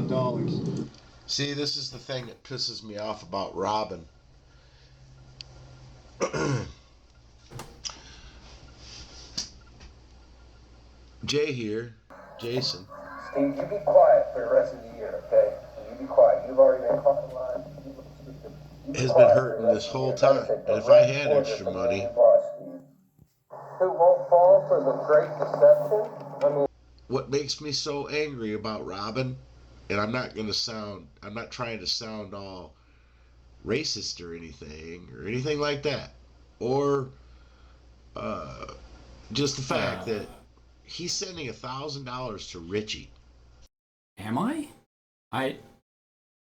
$1,000. See, this is the thing that pisses me off about Robin. Jay here, Jason. Steve, you be quiet for the rest of the year, okay? You be quiet. You've already been caught in line. Has been hurting this whole time. And if I had extra money, who won't fall for the great deception? I mean, what makes me so angry about Robin, and I'm not trying to sound all racist or anything like that, or just the fact that he's sending $1,000 to Richie. Am I?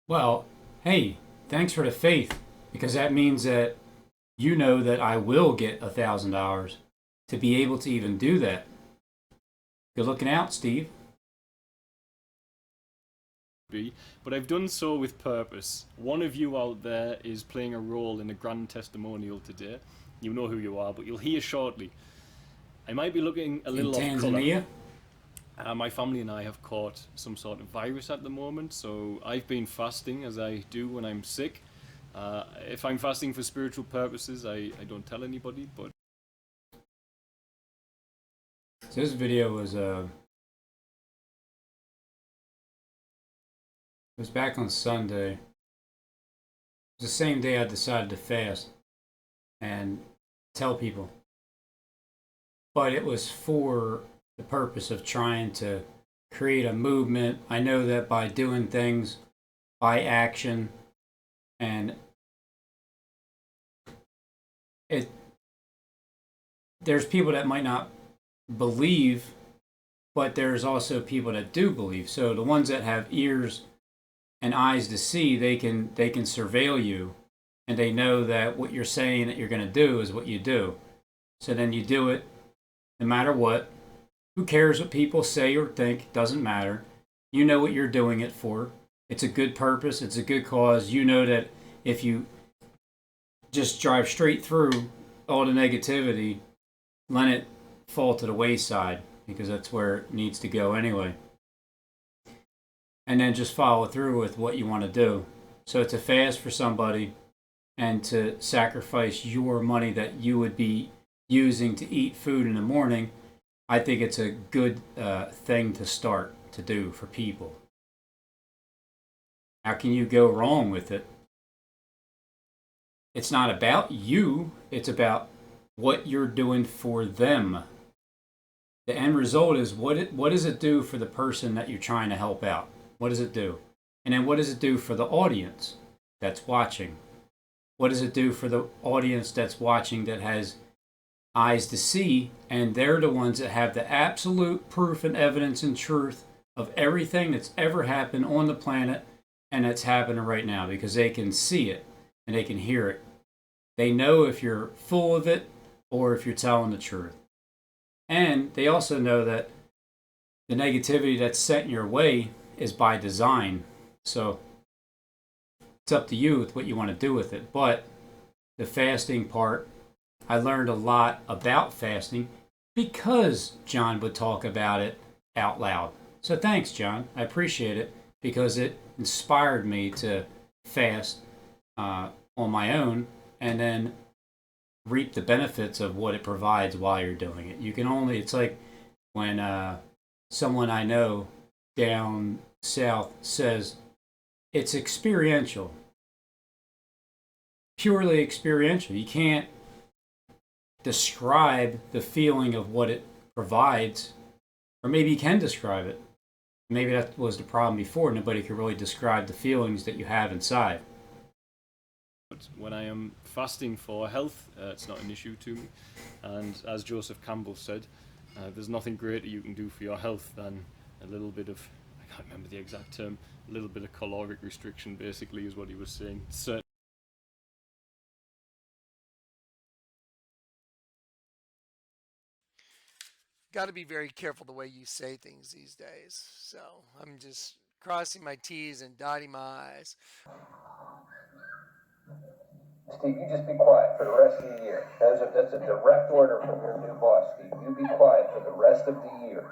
Well, hey, thanks for the faith, because that means that you know that I will get $1,000 to be able to even do that. Good looking out, Steve. But I've done so with purpose. One of you out there is playing a role in a grand testimonial today. You know who you are, but you'll hear shortly. I might be looking a little off Tanzania? colour. My family and I have caught some sort of virus at the moment, so I've been fasting as I do when I'm sick. If I'm fasting for spiritual purposes, I don't tell anybody, but... So this video was back on Sunday. It was the same day I decided to fast and tell people. But it was for the purpose of trying to create a movement. I know that by doing things, by action, and there's people that might not believe, but there's also people that do believe. So the ones that have ears and eyes to see, they can surveil you, and they know that what you're saying that you're going to do is what you do. So then you do it no matter what. Who cares what people say or think? Doesn't matter. You know what you're doing it for. It's a good purpose. It's a good cause. You know that if you just drive straight through all the negativity, let it fall to the wayside, because that's where it needs to go anyway. And then just follow through with what you want to do. So to fast for somebody and to sacrifice your money that you would be using to eat food in the morning, I think it's a good thing to start to do for people. How can you go wrong with it? It's not about you, it's about what you're doing for them. The end result is what does it do for the person that you're trying to help out? What does it do? And then what does it do for the audience that's watching? What does it do for the audience that's watching that has eyes to see, and they're the ones that have the absolute proof and evidence and truth of everything that's ever happened on the planet and that's happening right now, because they can see it and they can hear it. They know if you're full of it or if you're telling the truth. And they also know that the negativity that's sent your way is by design. So it's up to you with what you want to do with it. But the fasting part, I learned a lot about fasting because John would talk about it out loud. So thanks, John. I appreciate it, because it inspired me to fast on my own and then reap the benefits of what it provides while you're doing it. It's like when someone I know down south says it's experiential, purely experiential. You can't describe the feeling of what it provides, or maybe you can describe it. Maybe that was the problem before. Nobody could really describe the feelings that you have inside. When I am fasting for health, it's not an issue to me. And as Joseph Campbell said, there's nothing greater you can do for your health than a little bit of, I can't remember the exact term, a little bit of caloric restriction, basically, is what he was saying. Got to be very careful the way you say things these days. So I'm just crossing my T's and dotting my I's. Steve, you just be quiet for the rest of the year. That's a direct order from your new boss, Steve. You be quiet for the rest of the year.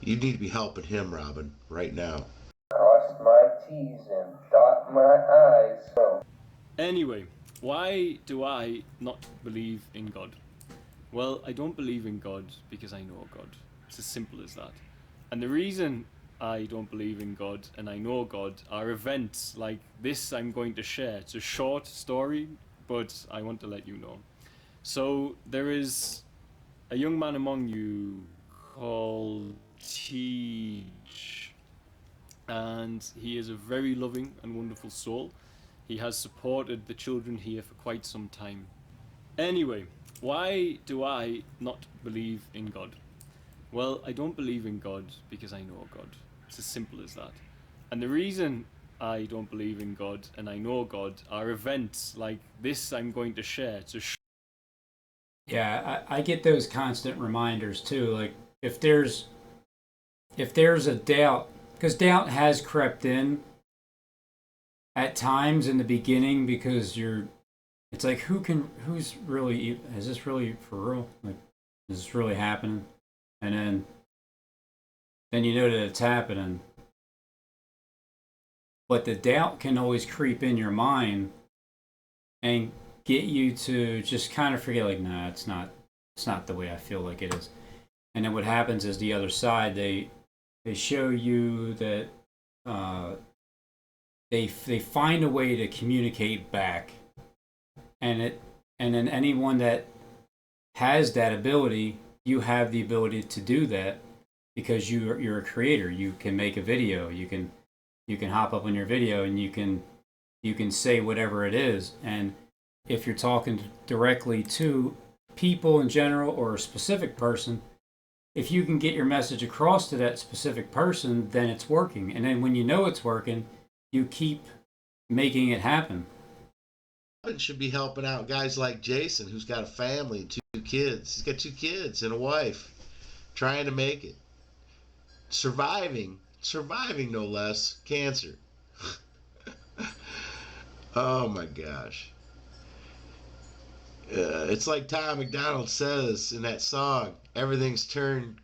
You need to be helping him, Robin, right now. Crossed my T's and dot my I's. So, Anyway, why do I not believe in God? Well, I don't believe in God because I know God. It's as simple as that. And the reason I don't believe in God and I know God are events like this I'm going to share. It's a short story, but I want to let you know. So, there is a young man among you called Teach, and he is a very loving and wonderful soul. He has supported the children here for quite some time. Anyway, why do I not believe in God? Well, I don't believe in God because I know God. It's as simple as that. And the reason I don't believe in God and I know God are events like this I'm going to share. It's a Yeah, I get those constant reminders too. Like if there's a doubt, because doubt has crept in at times in the beginning, because it's like who's really, is this really for real? Like, is this really happening? And then you know that it's happening. But the doubt can always creep in your mind and get you to just kind of forget, like, nah, it's not the way I feel like it is. And then what happens is the other side, they show you that they find a way to communicate back, and then anyone that has that ability, you have the ability to do that because you're a creator. You can make a video. You can hop up on your video and you can say whatever it is. And if you're talking directly to people in general or a specific person, if you can get your message across to that specific person, then it's working. And then when you know it's working, you keep making it happen. Should be helping out guys like Jason, who's got a family, two kids. He's got 2 kids and a wife, trying to make it, surviving no less, cancer. Oh my gosh. It's like Tom McDonald says in that song, everything's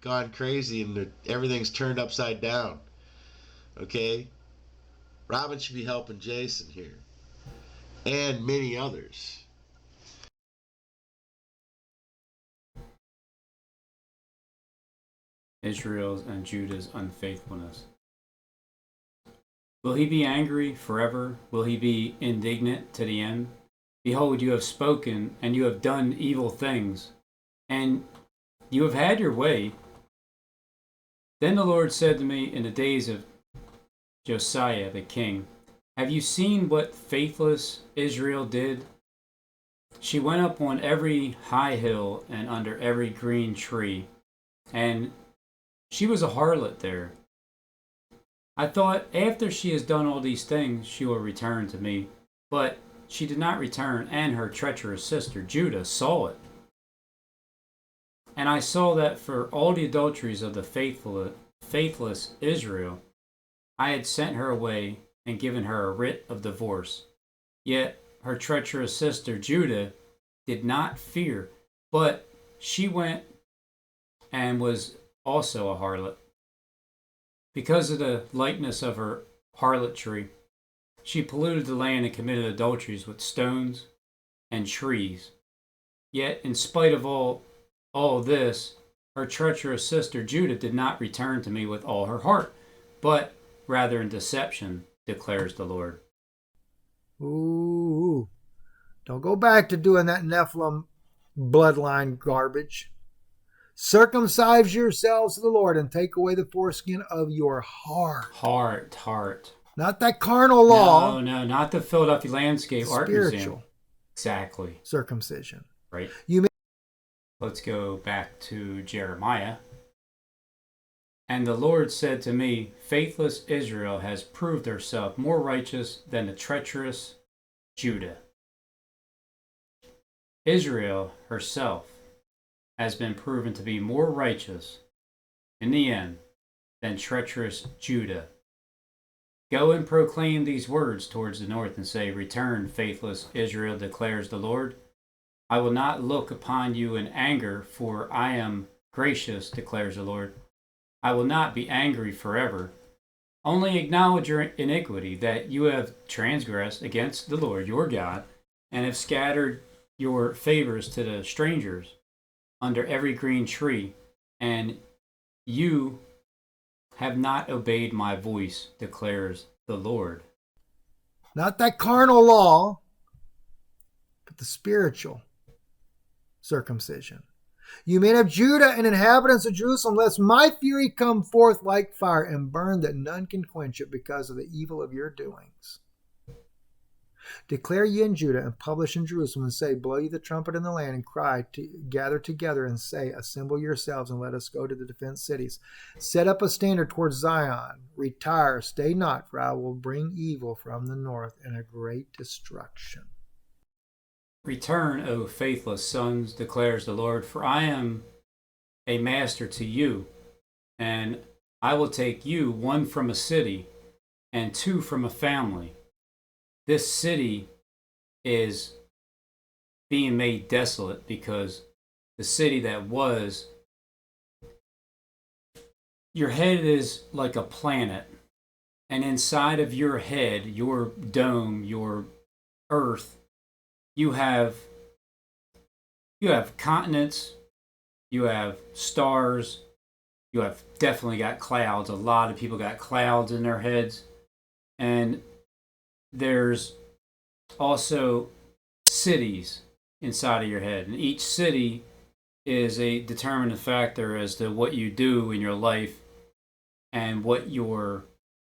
gone crazy, and everything's turned upside down. Okay? Robin should be helping Jason here, and many others. Israel's and Judah's unfaithfulness. Will he be angry forever? Will he be indignant to the end? Behold, you have spoken, and you have done evil things, and you have had your way. Then the Lord said to me in the days of Josiah the king, have you seen what faithless Israel did? She went up on every high hill and under every green tree, and she was a harlot there. I thought, after she has done all these things, she will return to me. But she did not return, and her treacherous sister Judah saw it. And I saw that for all the adulteries of the faithless Israel, I had sent her away and given her a writ of divorce. Yet her treacherous sister Judah did not fear, but she went and was also a harlot. Because of the likeness of her harlotry, she polluted the land and committed adulteries with stones and trees. Yet, in spite of all this, her treacherous sister Judah did not return to me with all her heart, but rather in deception, declares the Lord. Ooh, don't go back to doing that Nephilim bloodline garbage. Circumcise yourselves to the Lord and take away the foreskin of your heart. Heart. Not that carnal law. No, not the Philadelphia Landscape Art Museum. Spiritual. Exactly. Circumcision. Right. You Let's go back to Jeremiah. And the Lord said to me, faithless Israel has proved herself more righteous than the treacherous Judah. Israel herself has been proven to be more righteous in the end than treacherous Judah. Go and proclaim these words towards the north and say, return, faithless Israel, declares the Lord. I will not look upon you in anger, for I am gracious, declares the Lord. I will not be angry forever. Only acknowledge your iniquity, that you have transgressed against the Lord your God, and have scattered your favors to the strangers under every green tree, and you have not obeyed my voice, declares the Lord. Not that carnal law, but the spiritual circumcision. You men of Judah and inhabitants of Jerusalem, lest my fury come forth like fire and burn that none can quench it because of the evil of your doings. Declare ye in Judah and publish in Jerusalem and say, blow ye the trumpet in the land and cry, gather together and say, assemble yourselves and let us go to the defense cities. Set up a standard towards Zion. Retire, stay not, for I will bring evil from the north and a great destruction. Return, O faithless sons, declares the Lord, for I am a master to you, and I will take you, one from a city, and two from a family. This city is being made desolate because the city that was, your head is like a planet, and inside of your head, your dome, your earth, you have continents, you have stars, you have definitely got clouds. A lot of people got clouds in their heads. And there's also cities inside of your head. And each city is a determining factor as to what you do in your life and what your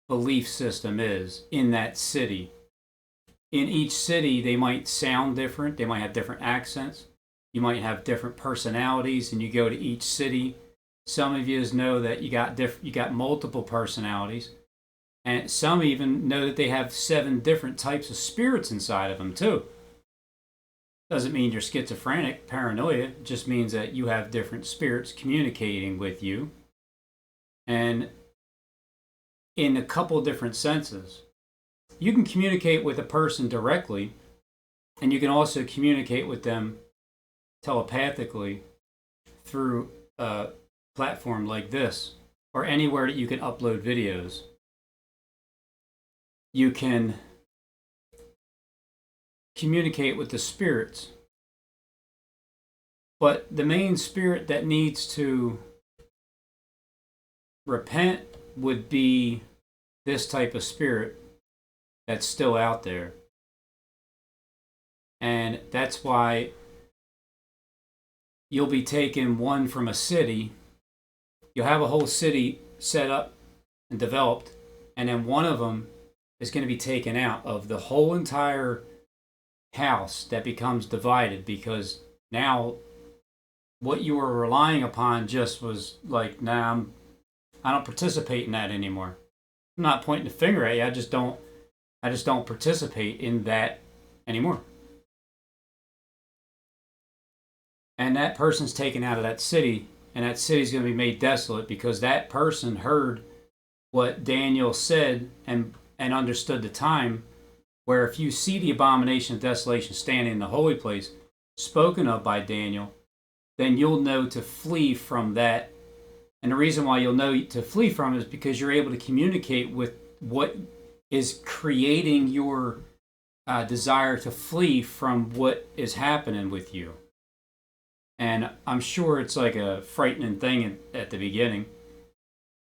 belief system is in that city. In each city, they might sound different. They might have different accents. You might have different personalities, and you go to each city. Some of you know that you got multiple personalities, and some even know that they have 7 different types of spirits inside of them too. Doesn't mean you're schizophrenic, paranoia. It just means that you have different spirits communicating with you, and in a couple different senses. You can communicate with a person directly, and you can also communicate with them telepathically through a platform like this, or anywhere that you can upload videos. You can communicate with the spirits, but the main spirit that needs to repent would be this type of spirit that's still out there. And that's why you'll be taking one from a city. You'll have a whole city set up and developed, and then one of them is going to be taken out of the whole entire house that becomes divided, because now what you were relying upon just was like, nah, I don't participate in that anymore. I'm not pointing the finger at you. I just don't participate in that anymore. And that person's taken out of that city, and that city's going to be made desolate because that person heard what Daniel said and understood the time, where if you see the abomination of desolation standing in the holy place spoken of by Daniel, then you'll know to flee from that. And the reason why you'll know to flee from it is because you're able to communicate with what is creating your desire to flee from what is happening with you. And I'm sure it's like a frightening thing at the beginning,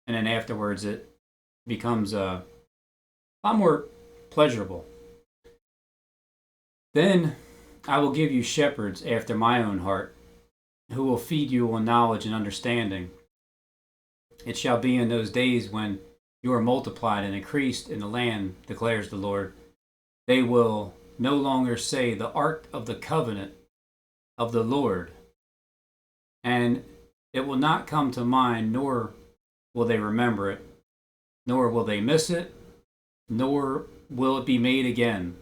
and then afterwards it becomes a lot more pleasurable. Then I will give you shepherds after my own heart, who will feed you on knowledge and understanding. It shall be in those days when you are multiplied and increased in the land, declares the Lord. They will no longer say the ark of the covenant of the Lord, and it will not come to mind, nor will they remember it, nor will they miss it, nor will it be made again.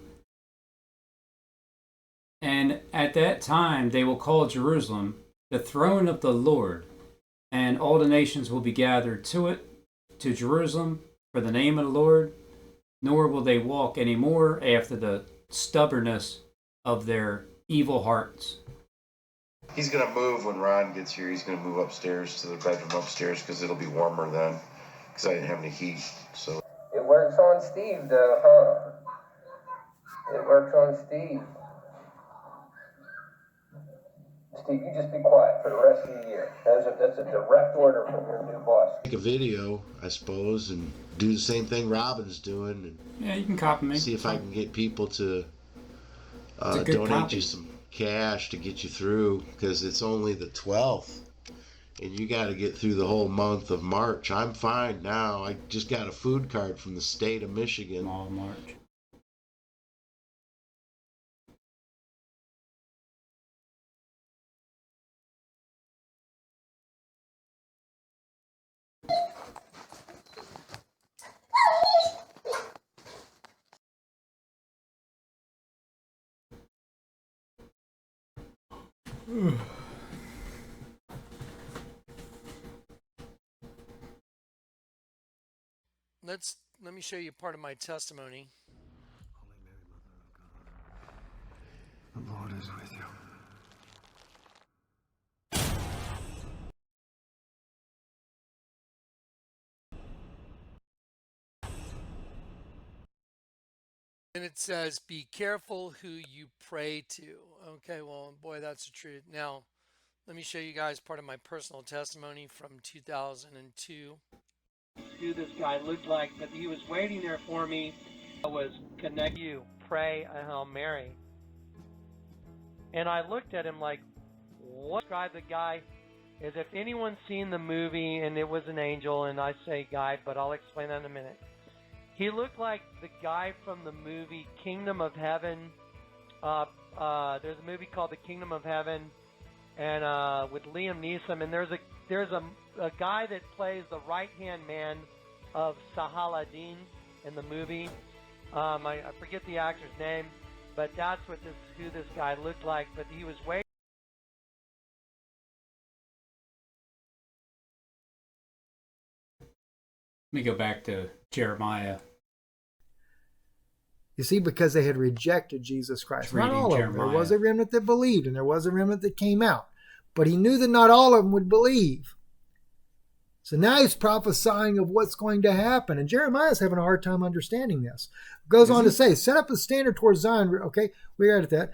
And at that time they will call Jerusalem the throne of the Lord, and all the nations will be gathered to it, to Jerusalem, for the name of the Lord, nor will they walk any more after the stubbornness of their evil hearts. He's going to move when Ron gets here. He's going to move upstairs to the bedroom upstairs because it'll be warmer then, because I didn't have any heat. So works on Steve, though, huh? It works on Steve. Steve, you just be quiet for the rest of the year. That's a direct order from your new boss. Make a video, I suppose, and do the same thing Robin's doing, and Yeah, you can copy me. see if I can get people to It's a good donate copy. you some cash to get you through, because it's only the 12th, and you got to get through the whole month of March. I'm fine now. I just got a food card from the state of Michigan. All March. Let me show you part of my testimony. The Lord is with you. And it says, be careful who you pray to. Okay, well, boy, that's the truth. Now, let me show you guys part of my personal testimony from 2002. Who this guy looked like, but he was waiting there for me. I was connected. You pray a Hail Mary. And I looked at him like, what? Describe the guy is if anyone's seen the movie and it was an angel, and I say guy, but I'll explain that in a minute. He looked like the guy from the movie Kingdom of Heaven. There's a movie called The Kingdom of Heaven, and with Liam Neeson, and there's a guy that plays the right-hand man of Sahaladin in the movie. I forget the actor's name, but that's who this guy looked like. But he was waiting. Let me go back to Jeremiah. You see, because they had rejected Jesus Christ. Not Reading all of them. There Jeremiah. was a remnant that believed, and there was a remnant that came out. But he knew that not all of them would believe. So now he's prophesying of what's going to happen. And Jeremiah's having a hard time understanding this. Goes on to say, set up a standard towards Zion. Okay, we are at that.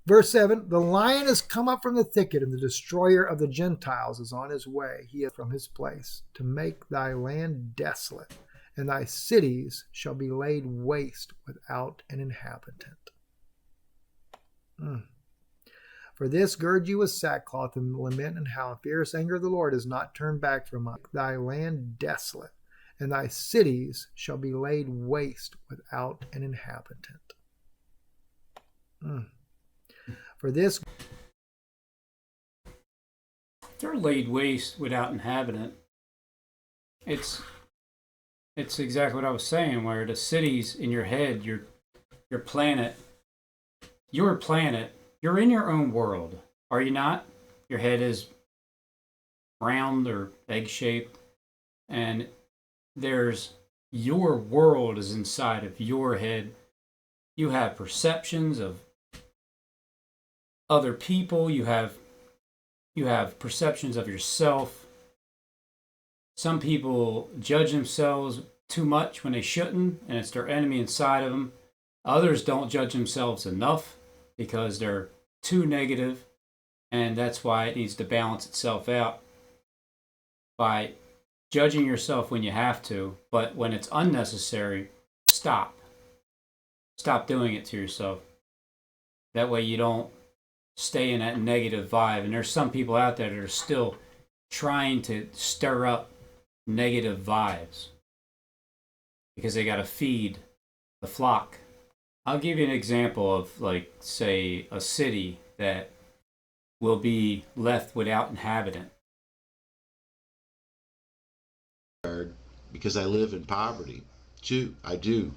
Verse 7, the lion has come up from the thicket, and the destroyer of the Gentiles is on his way. He is from his place to make thy land desolate, and thy cities shall be laid waste without an inhabitant. For this gird you with sackcloth, and lament and howl. Fierce anger of the Lord is not turned back from us. Thy land desolate, and thy cities shall be laid waste without an inhabitant. For this, They're laid waste without inhabitant. It's exactly what I was saying, where the cities in your head, your planet, you're in your own world, are you not? Your head is round or egg-shaped, and there's your world is inside of your head. You have perceptions of other people, you have perceptions of yourself. Some people judge themselves too much when they shouldn't, and it's their enemy inside of them. Others don't judge themselves enough because they're too negative, and that's why it needs to balance itself out by judging yourself when you have to, but when it's unnecessary, stop doing it to yourself. That way you don't stay in that negative vibe. And there's some people out there that are still trying to stir up negative vibes because they got to feed the flock. I'll give you an example of, like, say, a city that will be left without inhabitant. Because I live in poverty too. I do.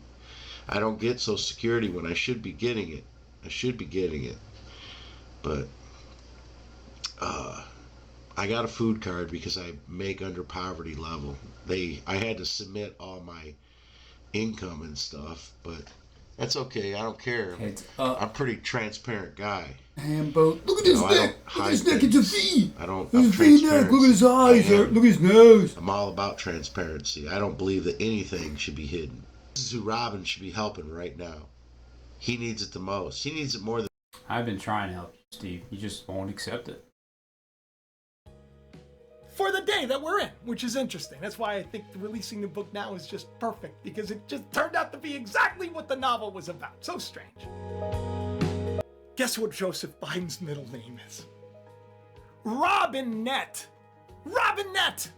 I don't get Social Security when I should be getting it. But I got a food card because I make under poverty level. I had to submit all my income and stuff, but that's okay. I don't care. I'm a pretty transparent guy. Hambo, look at his neck. Look at his neck. It's a V. I don't. His V neck. Look at his eyes. Look at his nose. I'm all about transparency. I don't believe that anything should be hidden. This is who Robin should be helping right now. He needs it the most. He needs it more than. I've been trying to help you, Steve. You just won't accept it. For the day that we're in, which is interesting. That's why I think releasing the book now is just perfect, because it just turned out to be exactly what the novel was about. So strange. Guess what Joseph Biden's middle name is? Robinette. Robinette.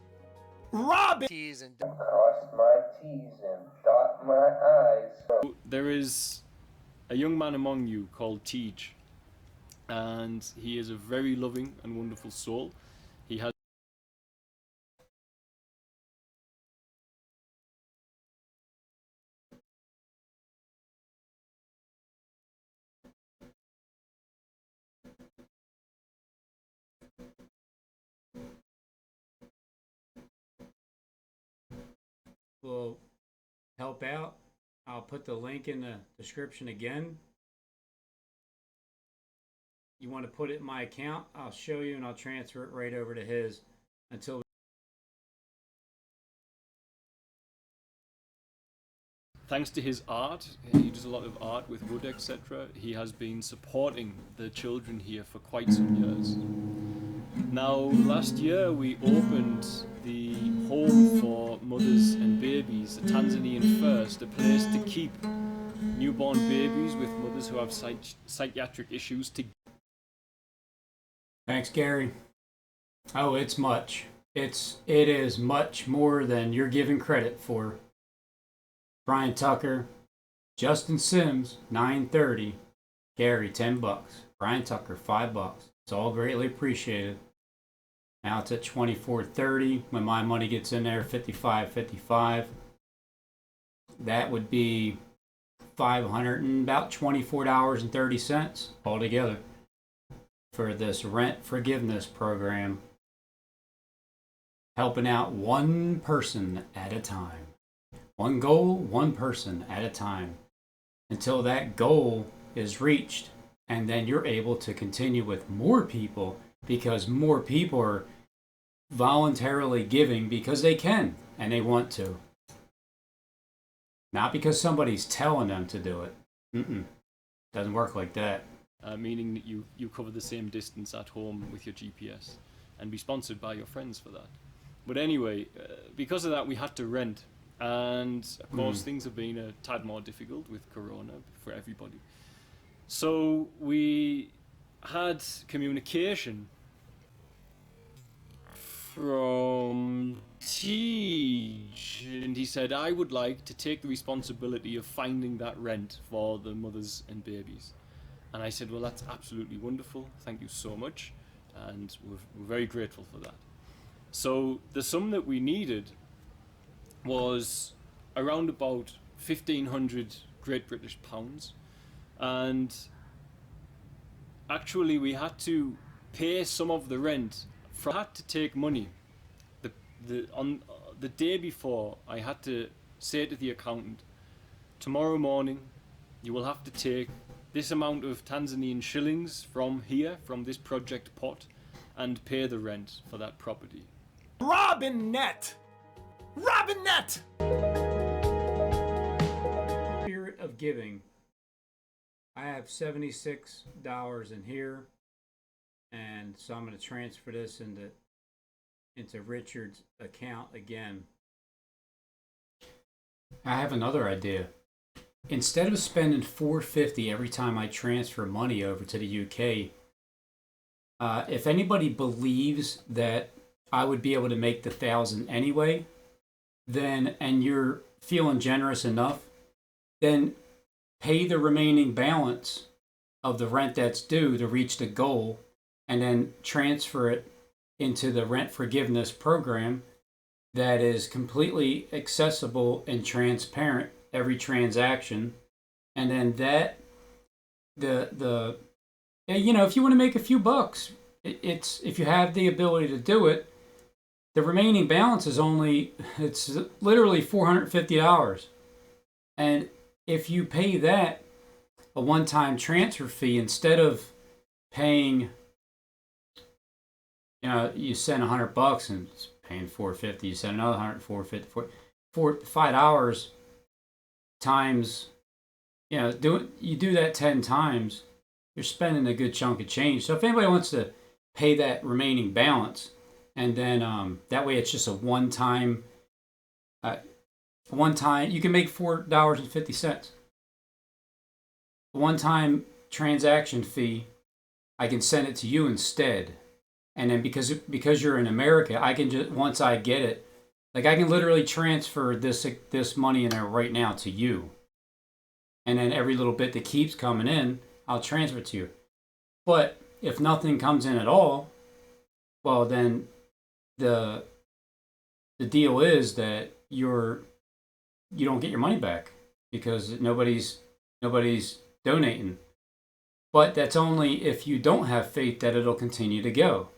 Robin. T's and Cross my T's and dot my I's. There is a young man among you called Tej, and he is a very loving and wonderful soul. He has Will help out. I'll put the link in the description again. You want to put it in my account? I'll show you and I'll transfer it right over to his until. Thanks to his art, he does a lot of art with wood, etc. He has been supporting the children here for quite some years. Now, last year we opened the home for mothers and babies, the Tanzanian First, a place to keep newborn babies with mothers who have psychiatric issues. Thanks, Gary. Oh, it's much. It is much more than you're giving credit for. Brian Tucker, Justin Sims, $9.30. Gary, $10. Brian Tucker, $5. It's all greatly appreciated. Now it's at $24.30. When my money gets in there, $55.55. That would be about $24.30 altogether for this rent forgiveness program, helping out one person at a time. One goal, one person at a time, until that goal is reached, and then you're able to continue with more people, because more people are voluntarily giving because they can and they want to, not because somebody's telling them to do it. Doesn't work like that. Meaning that you cover the same distance at home with your GPS and be sponsored by your friends for that. But anyway, because of that, we had to rent. And of course, things have been a tad more difficult with Corona for everybody. So we had communication from Tej, and he said, I would like to take the responsibility of finding that rent for the mothers and babies. And I said, well, that's absolutely wonderful. Thank you so much. And we're very grateful for that. So the sum that we needed was around about 1,500 Great British pounds, and actually we had to pay some of the rent. I had to take money. On the day before, I had to say to the accountant, tomorrow morning you will have to take this amount of Tanzanian shillings from here, from this project pot, and pay the rent for that property. Robinette. Robinette! Spirit of giving. I have $76 in here, and so I'm going to transfer this into Richard's account again. I have another idea. Instead of spending $4.50 every time I transfer money over to the UK, if anybody believes that I would be able to make the 1,000 anyway, then, and you're feeling generous enough, then pay the remaining balance of the rent that's due to reach the goal, and then transfer it into the rent forgiveness program that is completely accessible and transparent, every transaction. And then that, if you want to make a few bucks, it's, if you have the ability to do it, the remaining balance is it's literally $450. And if you pay that a one-time transfer fee, instead of paying, you send $100 and it's paying $450, you send another $100, $450 for $5, times, you do that 10 times, you're spending a good chunk of change. So if anybody wants to pay that remaining balance, and then that way it's just a one-time, you can make $4.50. One-time transaction fee, I can send it to you instead. And then because you're in America, I can just, once I get it, like I can literally transfer this money in there right now to you. And then every little bit that keeps coming in, I'll transfer it to you. But if nothing comes in at all, well then the deal is that you don't get your money back because nobody's donating. But that's only if you don't have faith that it'll continue to go.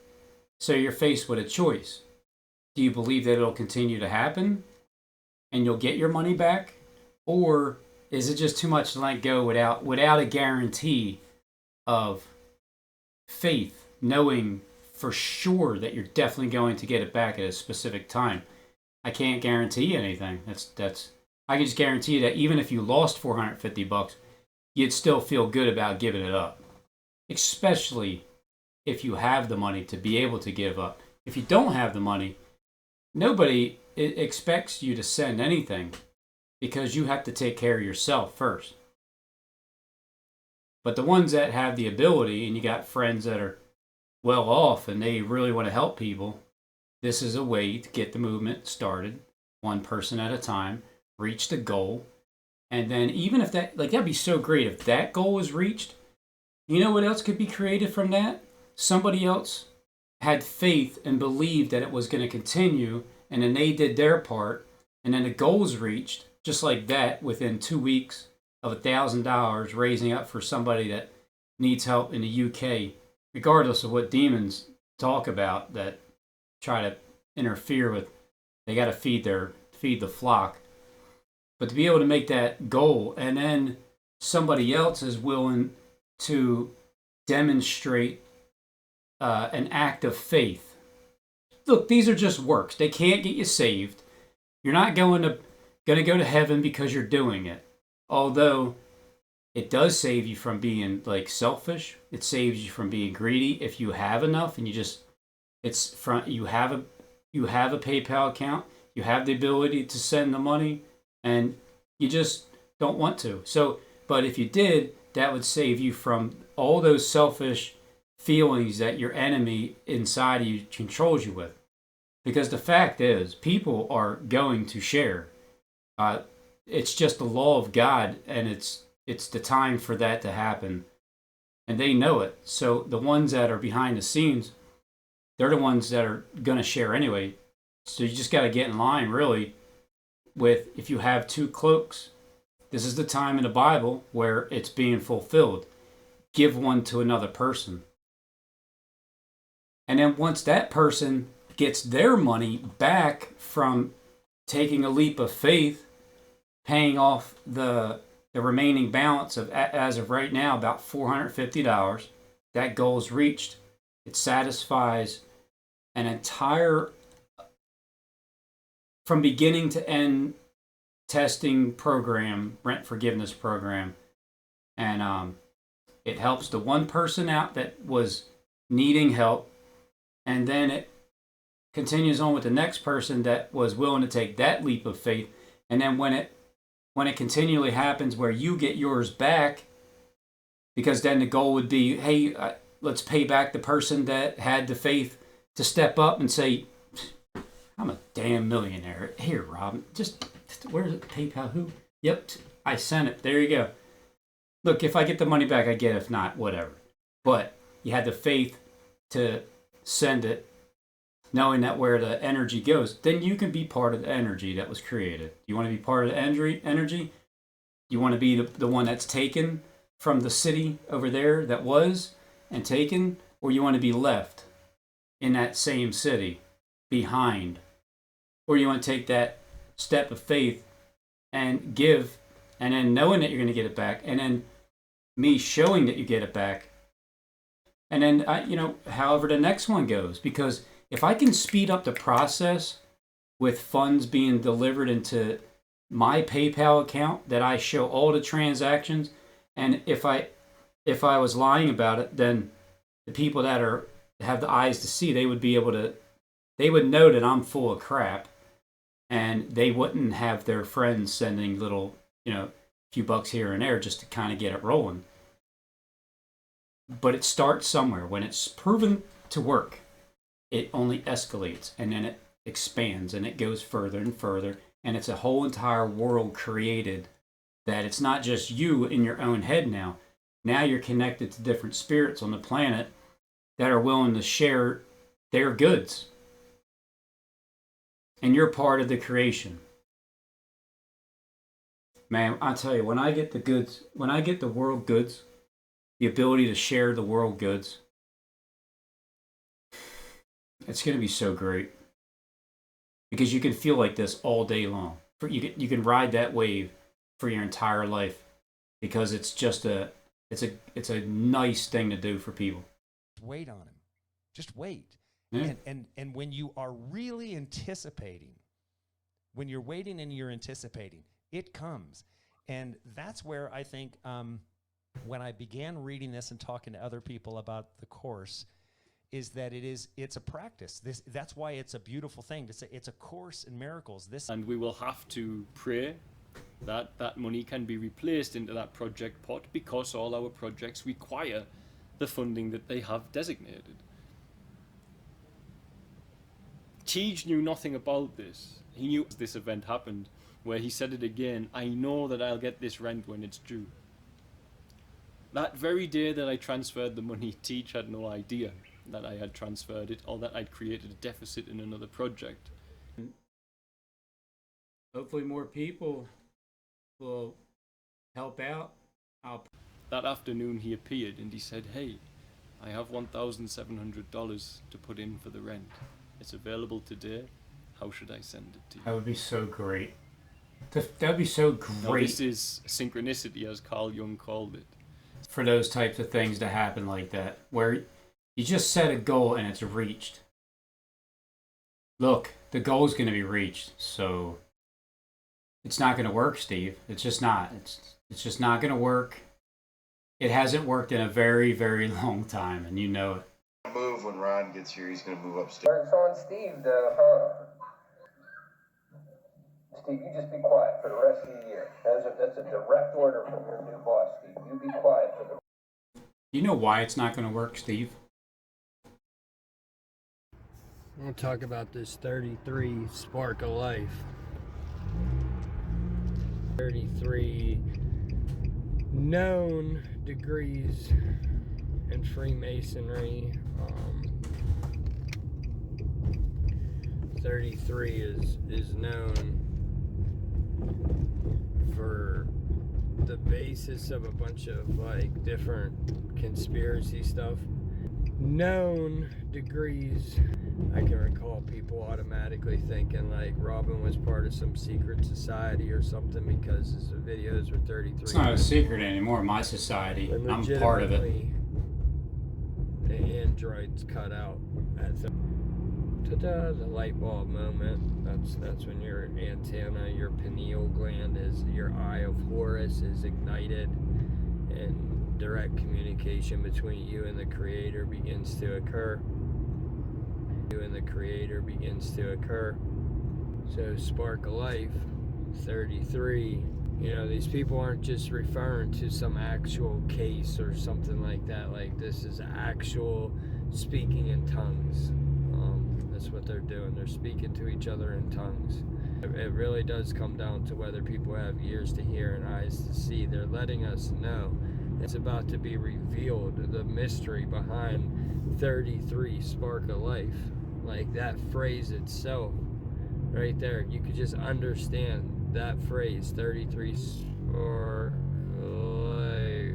So you're faced with a choice. Do you believe that it'll continue to happen and you'll get your money back? Or is it just too much to let go without a guarantee of faith, knowing for sure that you're definitely going to get it back at a specific time? I can't guarantee anything. I can just guarantee you that even if you lost $450, you'd still feel good about giving it up. Especially if you have the money to be able to give up. If you don't have the money, nobody expects you to send anything because you have to take care of yourself first. But the ones that have the ability, and you got friends that are well off and they really want to help people, this is a way to get the movement started, one person at a time, reach the goal. And then even if that'd be so great if that goal was reached. You know what else could be created from that? Somebody else had faith and believed that it was going to continue, and then they did their part, and then the goal's reached, just like that, within 2 weeks of $1,000 raising up for somebody that needs help in the UK, regardless of what demons talk about that try to interfere with. They got to feed the flock. But to be able to make that goal, and then somebody else is willing to demonstrate an act of faith. Look, these are just works. They can't get you saved. You're not going to go to heaven because you're doing it. Although it does save you from being like selfish. It saves you from being greedy if you have enough and you have a PayPal account. You have the ability to send the money and you just don't want to. So, but if you did, that would save you from all those selfish feelings that your enemy inside of you controls you with. Because the fact is, people are going to share. It's just the law of God, and it's the time for that to happen. And they know it. So the ones that are behind the scenes, they're the ones that are going to share anyway. So you just got to get in line, really, with if you have 2 cloaks, this is the time in the Bible where it's being fulfilled. Give one to another person. And then once that person gets their money back from taking a leap of faith, paying off the remaining balance of, as of right now, about $450, that goal is reached. It satisfies an entire, from beginning to end, testing program, rent forgiveness program. And it helps the one person out that was needing help. And then it continues on with the next person that was willing to take that leap of faith. And then when it continually happens where you get yours back, because then the goal would be, hey, let's pay back the person that had the faith to step up and say, I'm a damn millionaire. Here, Rob, just, where's it? PayPal, who? Yep, I sent it. There you go. Look, if I get the money back, I get it. If not, whatever. But you had the faith to send it, knowing that where the energy goes, then you can be part of the energy that was created. You want to be part of the energy? You want to be the one that's taken from the city over there that was and taken? Or you want to be left in that same city behind? Or you want to take that step of faith and give, and then knowing that you're going to get it back, and then me showing that you get it back, and then however the next one goes. Because if I can speed up the process with funds being delivered into my PayPal account that I show all the transactions, and if I was lying about it, then the people that have the eyes to see, they would know that I'm full of crap, and they wouldn't have their friends sending little, few bucks here and there just to kind of get it rolling. But it starts somewhere. When it's proven to work, it only escalates, and then it expands, and it goes further and further, and it's a whole entire world created that it's not just you in your own head now. Now you're connected to different spirits on the planet that are willing to share their goods. And you're part of the creation. Man, I'll tell you, when I get the goods, when I get the world goods, the ability to share the world goods, it's going to be so great. Because you can feel like this all day long. You can ride that wave for your entire life, because it's just it's a nice thing to do for people. Wait on him. Just wait. Yeah. And when you are really anticipating, when you're waiting and you're anticipating, it comes. And that's where I think when I began reading this and talking to other people about the course, is that it's a practice. That's why it's a beautiful thing to say. It's a course in miracles. And we will have to pray that that money can be replaced into that project pot, because all our projects require the funding that they have designated. Tej knew nothing about this. He knew this event happened, where he said it again, I know that I'll get this rent when it's due. That very day that I transferred the money, Tej had no idea that I had transferred it, or that I'd created a deficit in another project. Hopefully more people will help out. That afternoon he appeared and he said, hey, I have $1,700 to put in for the rent. It's available today. How should I send it to you? That would be so great. That would be so great. Now, this is synchronicity, as Carl Jung called it. For those types of things to happen like that, where you just set a goal and it's reached. Look, the goal is going to be reached, so it's not going to work, Steve. It's just not. It's just not going to work. It hasn't worked in a very, very long time, and you know it. Move when Ron gets here. He's going to move upstairs. It's on Steve, Steve, you just be quiet for the rest of the year. That's a direct order from your new boss, Steve. You be quiet for the... You know why it's not going to work, Steve? I want to talk about this 33 spark of life. 33 known degrees in Freemasonry. 33 is known for the basis of a bunch of like different conspiracy stuff. Known degrees. I can recall people automatically thinking like Robin was part of some secret society or something because his videos were 33. It's not a secret anymore, my society. I'm part of it. The androids cut out at the light bulb moment. That's when your antenna, your pineal gland, your eye of Horus is ignited, and direct communication between you and the Creator begins to occur. So spark of life, 33. These people aren't just referring to some actual case or something like that. Like, this is actual speaking in tongues. That's what they're doing. They're speaking to each other in tongues. It really does come down to whether people have ears to hear and eyes to see. They're letting us know it's about to be revealed, the mystery behind 33 spark of life. Like, that phrase itself right there, you could just understand that phrase, 33 spark life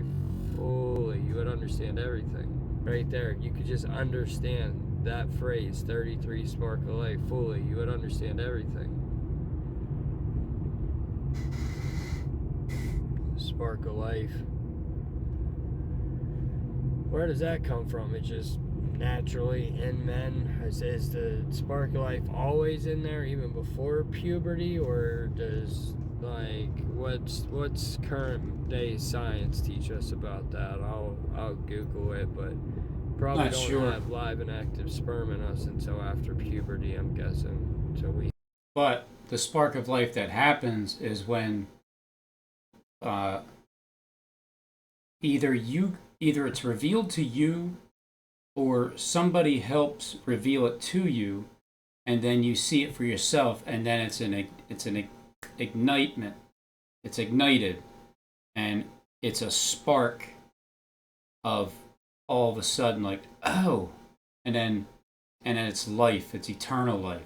fully, you would understand everything. Right there, you could just understand that phrase, 33 spark of life fully, you would understand everything. Spark of life. Where does that come from? It just naturally in men? Is the spark of life always in there even before puberty, or does Like, what's current day science teach us about that? I'll Google it, but probably Not don't sure. have live and active sperm in us until after puberty, I'm guessing. Until we. But the spark of life that happens is when uh, either it's revealed to you or somebody helps reveal it to you, and then you see it for yourself, and then it's an ignitement. It's ignited, and it's a spark of all of a sudden, like, oh, and then it's life. It's eternal life.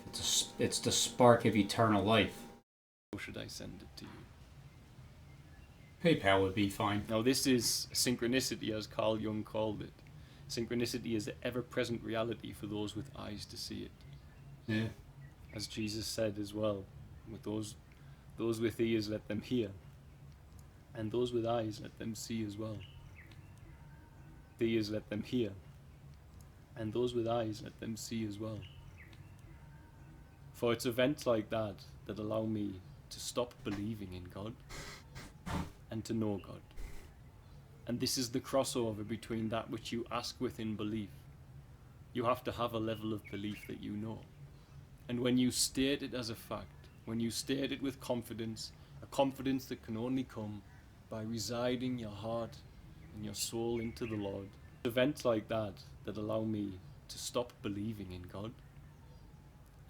It's the spark of eternal life. How should I send it to you? PayPal would be fine. Now, this is synchronicity, as Carl Jung called it. Synchronicity is the ever-present reality for those with eyes to see it. Yeah. As Jesus said as well, with those with ears, let them hear, and those with eyes, let them see as well. The ears, let them hear, and those with eyes, let them see as well. For it's events like that that allow me to stop believing in God and to know God. And this is the crossover between that which you ask within belief. You have to have a level of belief that you know. And when you state it as a fact, when you state it with confidence, a confidence that can only come by residing your heart and your soul into the Lord, events like that that allow me to stop believing in God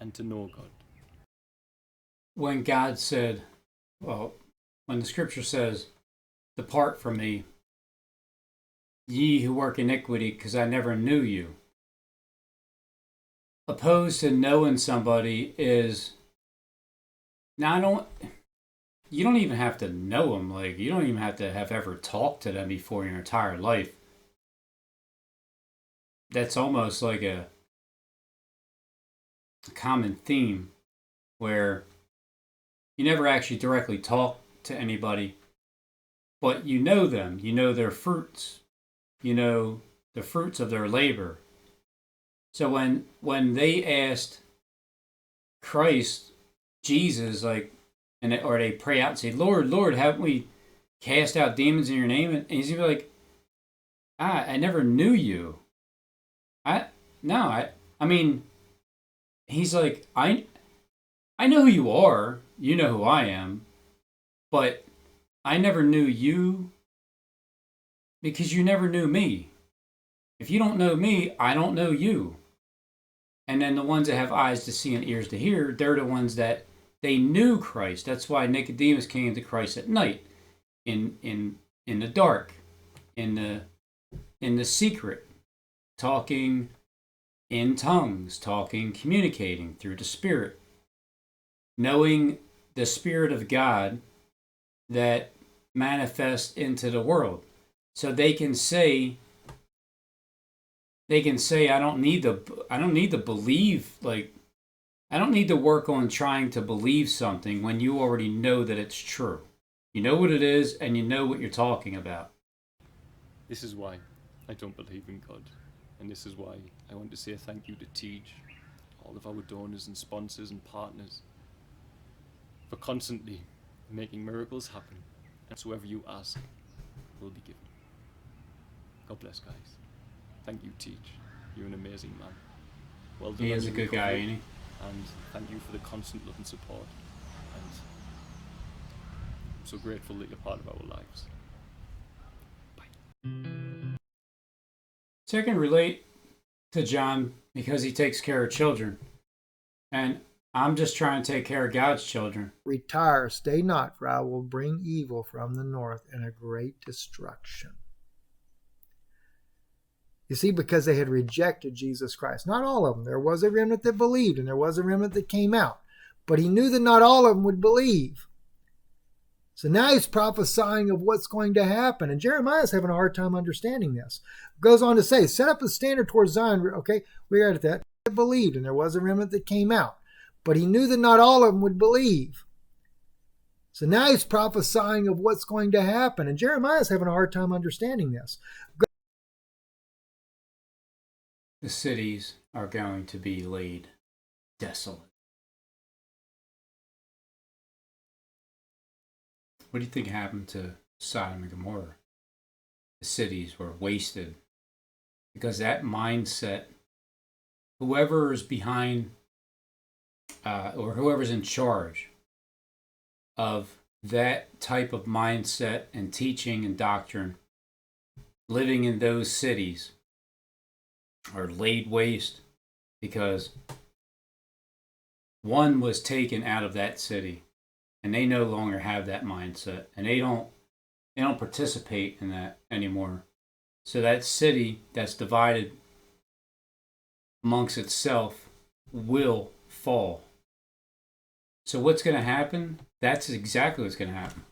and to know God. When God said, when the scripture says, depart from me, ye who work iniquity, because I never knew you. Opposed to knowing somebody is, now you don't even have to know them. Like, you don't even have to have ever talked to them before your entire life. That's almost like a common theme where you never actually directly talk to anybody, but you know them. You know their fruits. You know the fruits of their labor. So when they asked Christ, Jesus, like, or they pray out and say, Lord, Lord, haven't we cast out demons in your name? And he's gonna be like, I never knew you. I mean, he's like, I know who you are. You know who I am. But I never knew you because you never knew me. If you don't know me, I don't know you. And then the ones that have eyes to see and ears to hear, they're the ones that they knew Christ. That's why Nicodemus came to Christ at night, in the dark, in the secret, talking in tongues, communicating through the Spirit, knowing the Spirit of God that manifests into the world. So they can say I don't need to believe, like, I don't need to work on trying to believe something when you already know that it's true. You know what it is and you know what you're talking about. This is why I don't believe in God. And this is why I want to say thank you to Tej, all of our donors and sponsors and partners, for constantly making miracles happen. And whatsoever you ask will be given. God bless, guys. Thank you, Tej. You're an amazing man. Well done. He is a good guy, ain't he? And thank you for the constant love and support. And I'm so grateful that you're part of our lives. Bye. So I can relate to John because he takes care of children. And I'm just trying to take care of God's children. Retire, stay not, for I will bring evil from the north and a great destruction. You see, because they had rejected Jesus Christ. Not all of them. There was a remnant that believed, and there was a remnant that came out. But he knew that not all of them would believe. So now he's prophesying of what's going to happen. And Jeremiah's having a hard time understanding this. Goes on to say, set up a standard towards Zion. Okay, we are at that. They believed, and there was a remnant that came out. But he knew that not all of them would believe. So now he's prophesying of what's going to happen. And Jeremiah's having a hard time understanding this. The cities are going to be laid desolate. What do you think happened to Sodom and Gomorrah? The cities were wasted because that mindset, whoever is behind or whoever's in charge of that type of mindset and teaching and doctrine, living in those cities are laid waste because one was taken out of that city and they no longer have that mindset and they don't participate in that anymore. So that city that's divided amongst itself will fall. So what's going to happen? That's exactly what's going to happen.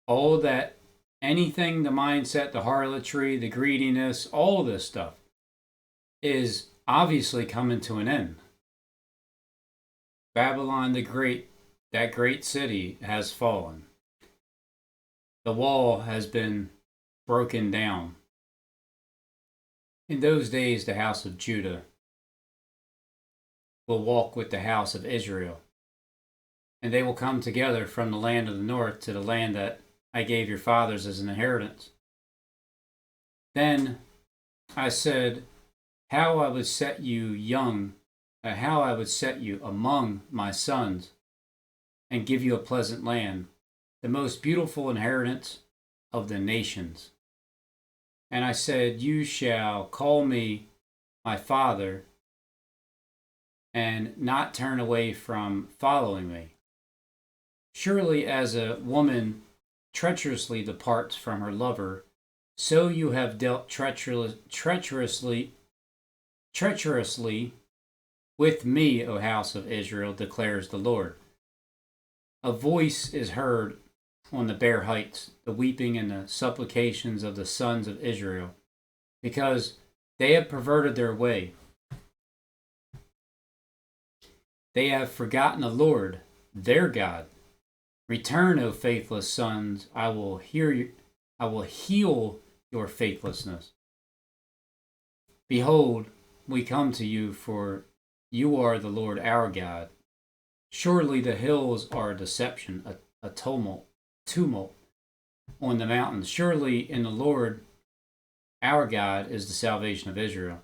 All that, anything, the mindset, the harlotry, the greediness, all of this stuff is obviously coming to an end. Babylon the Great, that great city, has fallen. The wall has been broken down. In those days, the house of Judah will walk with the house of Israel, and they will come together from the land of the north to the land that I gave your fathers as an inheritance. Then I said, how I would set you among my sons, and give you a pleasant land, the most beautiful inheritance of the nations. And I said, you shall call me my father, and not turn away from following me. Surely as a woman treacherously departs from her lover, so you have dealt treacherously with me, O house of Israel, declares the Lord. A voice is heard on the bare heights, the weeping and the supplications of the sons of Israel, because they have perverted their way. They have forgotten the Lord, their God. Return, O faithless sons, I will heal your faithlessness. Behold, we come to you, for you are the Lord our God. Surely the hills are a deception, a tumult on the mountains. Surely in the Lord our God is the salvation of Israel.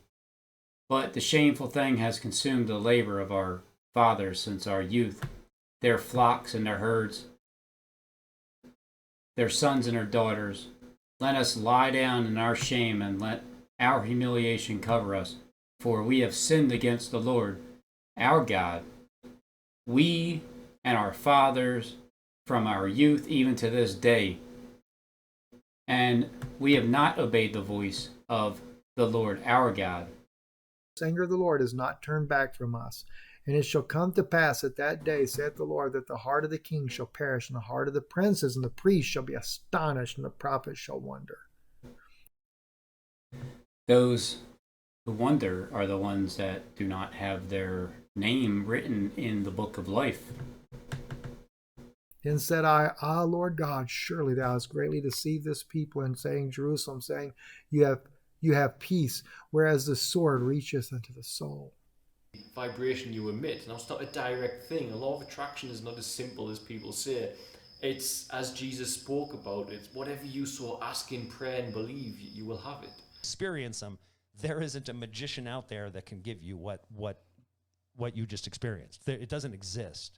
But the shameful thing has consumed the labor of our fathers since our youth, their flocks and their herds, their sons and their daughters. Let us lie down in our shame and let our humiliation cover us, for we have sinned against the Lord our God, we and our fathers from our youth even to this day, and we have not obeyed the voice of the Lord our God. The anger of the Lord is not turned back from us. And it shall come to pass at that day, saith the Lord, that the heart of the king shall perish, and the heart of the princes and the priests shall be astonished, and the prophets shall wonder. Those who wonder are the ones that do not have their name written in the book of life. Then said I, Lord God, surely thou hast greatly deceived this people in saying, Jerusalem, saying, you have peace, whereas the sword reacheth unto the soul. Vibration you emit. Now, it's not a direct thing. A law of attraction is not as simple as people say. It's, as Jesus spoke about, it's whatever you so ask in prayer and believe, you will have it. Experience them. There isn't a magician out there that can give you what you just experienced. It doesn't exist.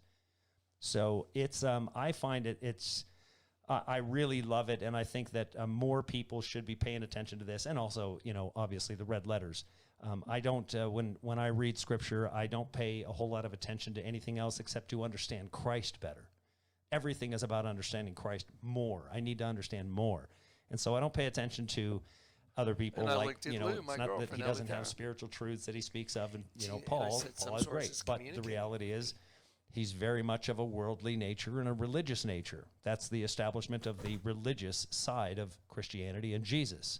So it's I find it's I really love it, and I think that more people should be paying attention to this, and also, obviously the red letters. I don't, when I read scripture, I don't pay a whole lot of attention to anything else except to understand Christ better. Everything is about understanding Christ more. I need to understand more. And so I don't pay attention to other people, like, it's not that he doesn't have spiritual truths that he speaks of, and, Paul is great. But the reality is, he's very much of a worldly nature and a religious nature. That's the establishment of the religious side of Christianity and Jesus.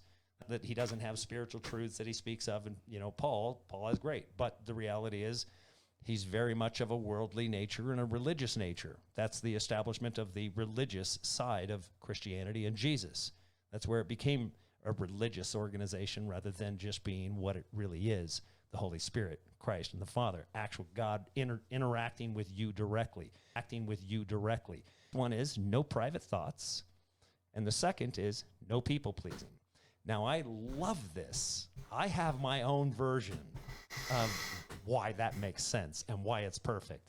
That he doesn't have spiritual truths that he speaks of, and Paul is great, but the reality is he's very much of a worldly nature and a religious nature. That's the establishment of the religious side of Christianity and Jesus. That's where it became a religious organization rather than just being what it really is, the Holy Spirit, Christ, and the Father, actual God interacting with you directly, acting with you directly. One is no private thoughts, and the second is no people pleasing. Now, I love this. I have my own version of why that makes sense and why it's perfect.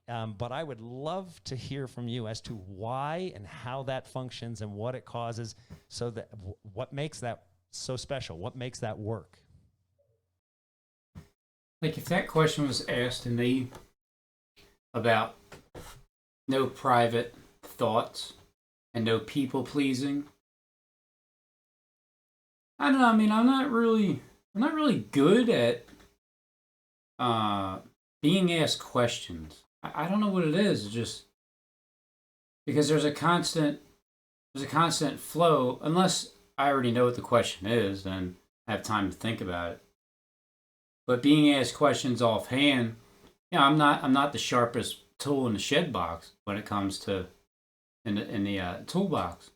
But I would love to hear from you as to why and how that functions and what it causes, so that what makes that so special, what makes that work. Like if that question was asked to me about no private thoughts and no people pleasing, I don't know. I mean, I'm not really good at being asked questions. I don't know what it is. It's just because there's a constant flow. Unless I already know what the question is, then I have time to think about it. But being asked questions offhand, I'm not the sharpest tool in the shed box when it comes to in the toolbox.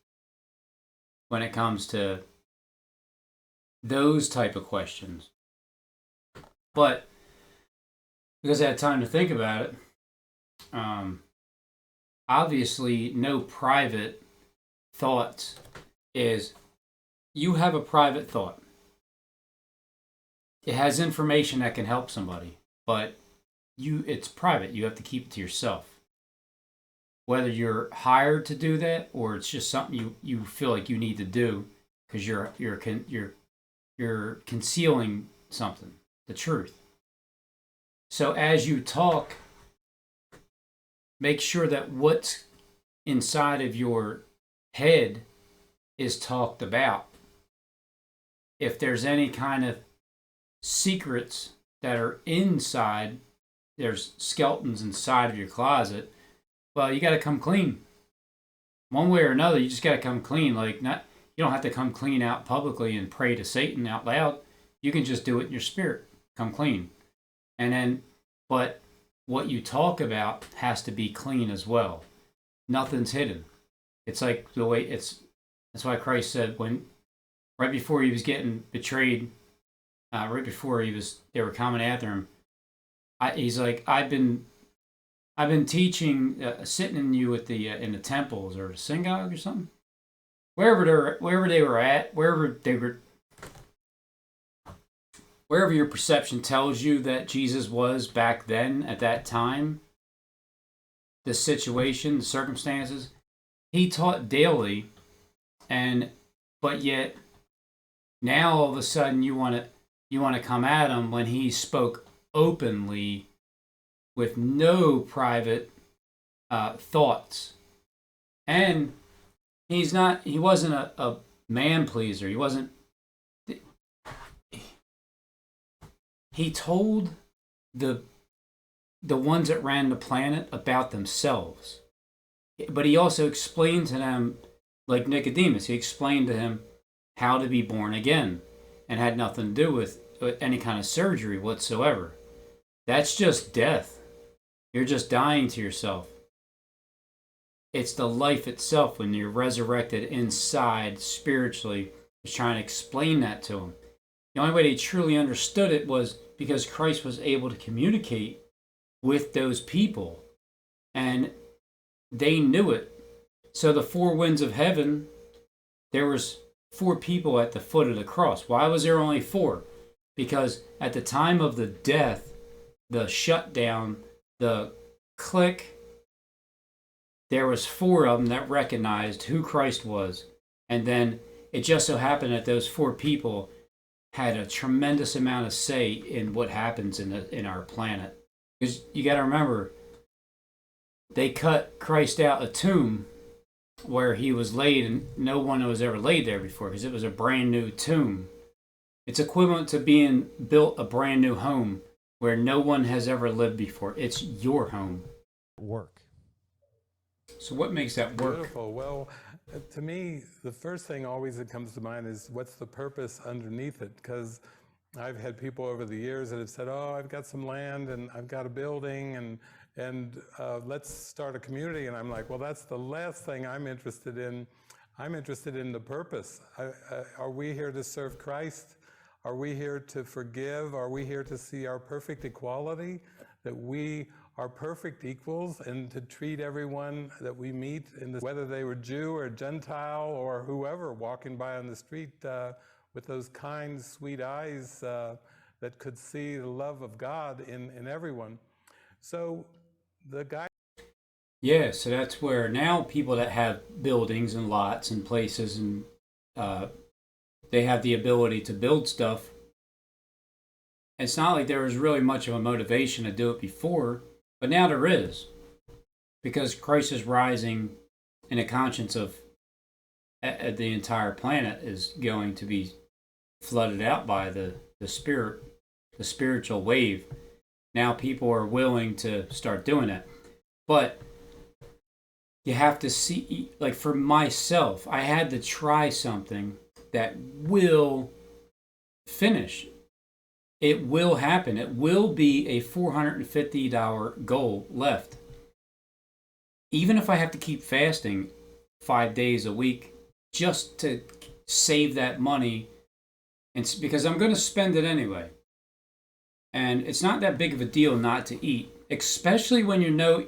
When it comes to those type of questions, but because I had time to think about it, obviously no private thoughts is you have a private thought. It has information that can help somebody, but it's private. You have to keep it to yourself. Whether you're hired to do that or it's just something you feel like you need to do because you're concealing something, the truth. So as you talk, make sure that what's inside of your head is talked about. If there's any kind of secrets that are inside, there's skeletons inside of your closet, well, you got to come clean. One way or another, you just got to come clean. You don't have to come clean out publicly and pray to Satan out loud. You can just do it in your spirit. Come clean. And then, but what you talk about has to be clean as well. Nothing's hidden. It's like the way that's why Christ said right before he was getting betrayed, right before they were coming after him, he's like, I've been teaching, sitting in you at in the temples or the synagogue or something, wherever they were at, wherever your perception tells you that Jesus was back then at that time, the situation, the circumstances, he taught daily, but yet now all of a sudden you want to come at him when he spoke openly with no private thoughts. And he wasn't a man pleaser. He told the ones that ran the planet about themselves. But he also explained to them, like Nicodemus, he explained to him how to be born again and had nothing to do with any kind of surgery whatsoever. That's just death. You're just dying to yourself. It's the life itself when you're resurrected inside spiritually. He's trying to explain that to him. The only way they truly understood it was because Christ was able to communicate with those people. And they knew it. So the four winds of heaven, there was 4 people at the foot of the cross. Why was there only 4? Because at the time of the death, the shutdown, the click, there was 4 of them that recognized who Christ was. And then it just so happened that those 4 people had a tremendous amount of say in what happens in our planet. Because you got to remember, they cut Christ out a tomb where he was laid, and no one was ever laid there before because it was a brand new tomb. It's equivalent to being built a brand new home where no one has ever lived before. It's your home. Work. So what makes that work? Beautiful. Well, to me, the first thing always that comes to mind is what's the purpose underneath it? Because I've had people over the years that have said, "Oh, I've got some land and I've got a building and let's start a community." And I'm like, well, that's the last thing I'm interested in. I'm interested in the purpose. Are we here to serve Christ? Are we here to forgive? Are we here to see our perfect equality, that we are perfect equals, and to treat everyone that we meet, whether they were Jew or Gentile or whoever walking by on the street, with those kind, sweet eyes that could see the love of God in everyone? So the guy... Yeah, so that's where now people that have buildings and lots and places and they have the ability to build stuff. It's not like there was really much of a motivation to do it before, but now there is, because Christ is rising and the conscience of the entire planet is going to be flooded out by the spiritual wave. Now people are willing to start doing it. But you have to see, like for myself, I had to try something that will finish. It will happen. It will be a $450 goal left. Even if I have to keep fasting 5 days a week just to save that money, and because I'm going to spend it anyway. And it's not that big of a deal not to eat, especially when you know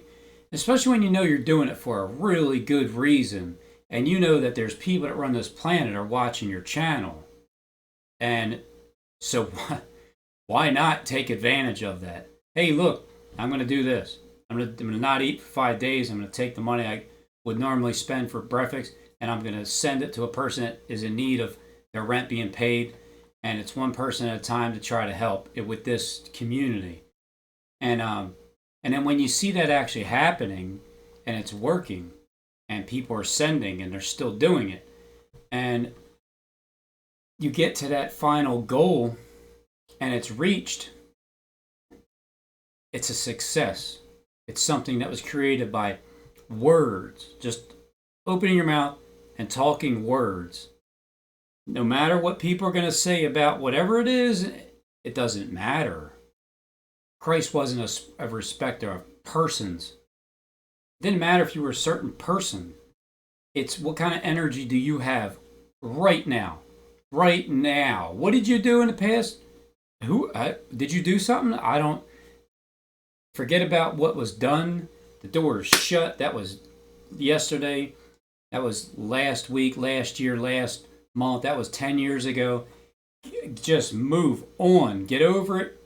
you're doing it for a really good reason, and you know that there's people that run this planet are watching your channel. And so why not take advantage of that? Hey, look, I'm going to do this. I'm going to not eat for 5 days. I'm going to take the money I would normally spend for breakfast, and I'm going to send it to a person that is in need of their rent being paid. And it's one person at a time to try to help it with this community. And then when you see that actually happening and it's working and people are sending and they're still doing it, and you get to that final goal and it's reached, it's a success. It's something that was created by words, just opening your mouth and talking words. No matter what people are going to say about whatever it is, it doesn't matter. Christ wasn't a respecter of persons. It didn't matter if you were a certain person. It's what kind of energy do you have right now? Right now. What did you do in the past? Did you do something? I don't. Forget about what was done. The door is shut. That was yesterday. That was last week, last year, last month. That was 10 years ago. Just move on. Get over it.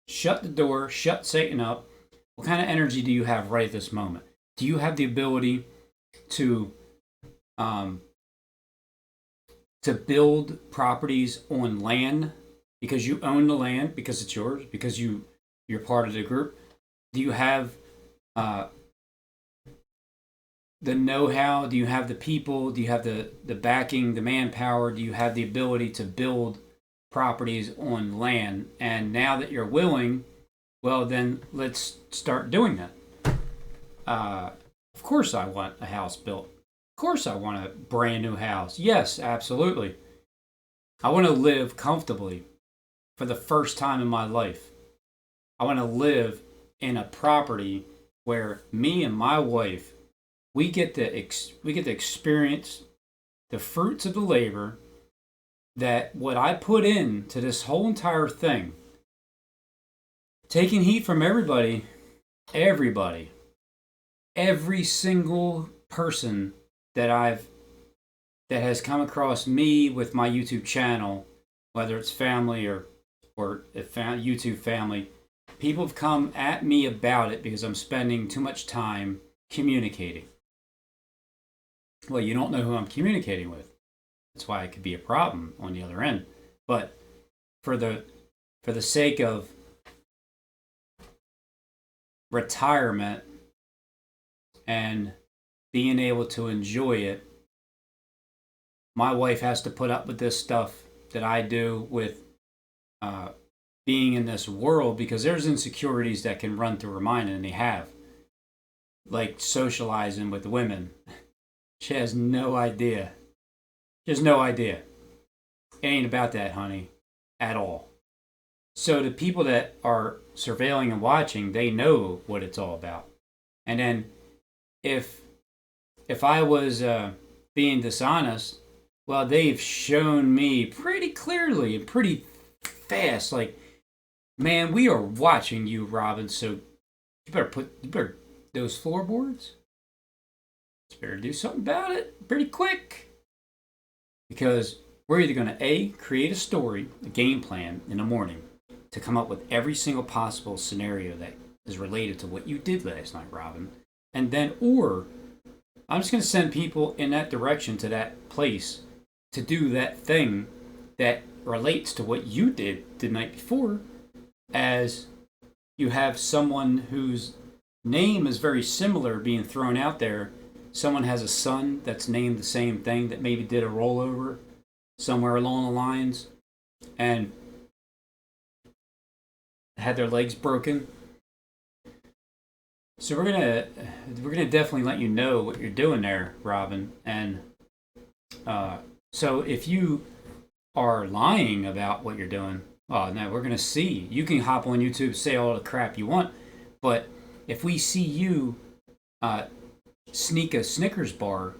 Shut the door. Shut Satan up. What kind of energy do you have right at this moment? Do you have the ability to build properties on land because you own the land, because it's yours, because you're part of the group? Do you have the know-how? Do you have the people? Do you have the backing, the manpower? Do you have the ability to build properties on land? And now that you're willing, well, then let's start doing that. Of course I want a house built. Of course I want a brand new house. Yes, absolutely. I want to live comfortably for the first time in my life. I want to live in a property where me and my wife, we get to experience the fruits of the labor that what I put into this whole entire thing, taking heat from every single person that has come across me with my YouTube channel, whether it's family or YouTube family. People have come at me about it because I'm spending too much time communicating. Well, you don't know who I'm communicating with. That's why it could be a problem on the other end. But for the sake of retirement and being able to enjoy it, my wife has to put up with this stuff that I do with being in this world, because there's insecurities that can run through her mind, and they have. Like socializing with women. She has no idea. She has no idea. It ain't about that, honey, at all. So the people that are surveilling and watching, they know what it's all about. And then if I was being dishonest, well, they've shown me pretty clearly and pretty fast. Like, man, we are watching you, Robin. So you better those floorboards. You better do something about it pretty quick, because we're either going to create a story, a game plan in the morning to come up with every single possible scenario that is related to what you did last night, Robin, and then, or I'm just going to send people in that direction to that place to do that thing that relates to what you did the night before, as you have someone whose name is very similar being thrown out there. Someone has a son that's named the same thing, that maybe did a rollover somewhere along the lines and had their legs broken. So we're gonna definitely let you know what you're doing there, Robin. And so if you are lying about what you're doing, oh no, we're gonna see. You can hop on YouTube, say all the crap you want, but if we see you sneak a Snickers bar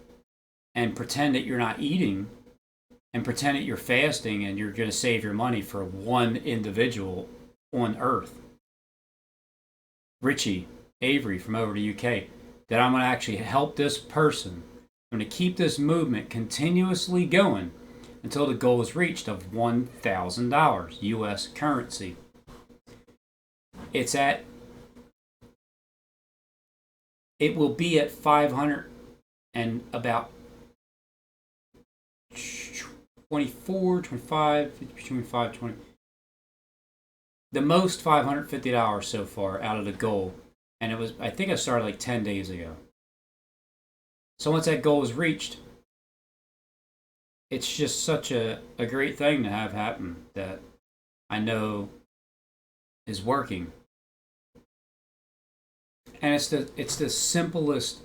and pretend that you're not eating, and pretend that you're fasting and you're going to save your money for one individual on earth, Richie Avery from over the UK, that I'm going to actually help this person. I'm going to keep this movement continuously going until the goal is reached of $1,000 US currency. It will be at 500 and about 24, 25, between 5, 20. The most $550 so far out of the goal. And it was, I think I started like 10 days ago. So once that goal is reached, it's just such a great thing to have happen that I know is working. And it's the simplest,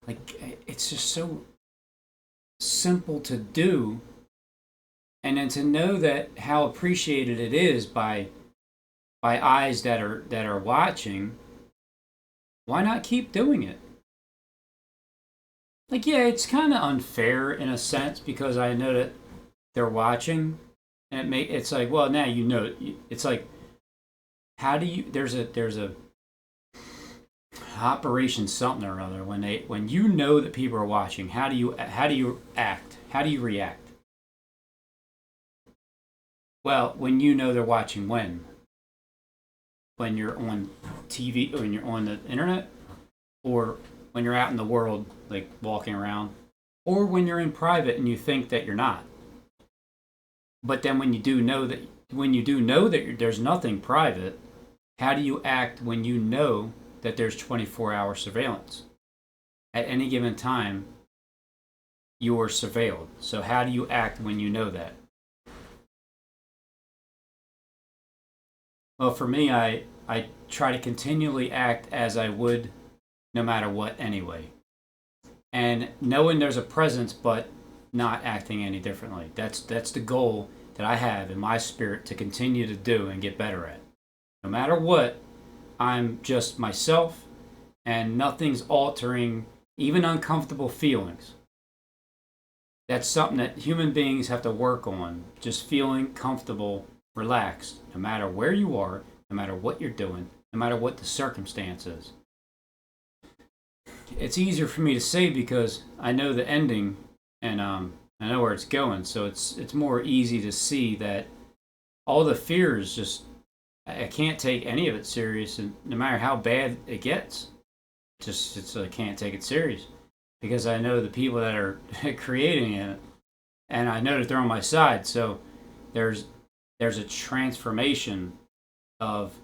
like, it's just so simple to do, and then to know that how appreciated it is by eyes that are watching. Why not keep doing it? Like, yeah, it's kind of unfair in a sense, because I know that they're watching, and it's like, well, now you know. It's like, how do you? There's a Operation something or other, when you know that people are watching. How do you act? How do you react? Well, when you know they're watching, when you're on TV, or when you're on the internet, or when you're out in the world, like walking around, or when you're in private and you think that you're not. But then when you do know that there's nothing private, how do you act when you know that there's 24-hour surveillance? At any given time, you're surveilled. So how do you act when you know that? Well, for me, I try to continually act as I would no matter what anyway. And knowing there's a presence, but not acting any differently. That's the goal that I have in my spirit to continue to do and get better at. No matter what, I'm just myself, and nothing's altering even uncomfortable feelings. That's something that human beings have to work on, just feeling comfortable, relaxed, no matter where you are, no matter what you're doing, no matter what the circumstance is. It's easier for me to say because I know the ending, and I know where it's going, so it's more easy to see that all the fears just, I can't take any of it serious, and no matter how bad it gets, I can't take it serious, because I know the people that are creating it, and I know that they're on my side. So there's a transformation of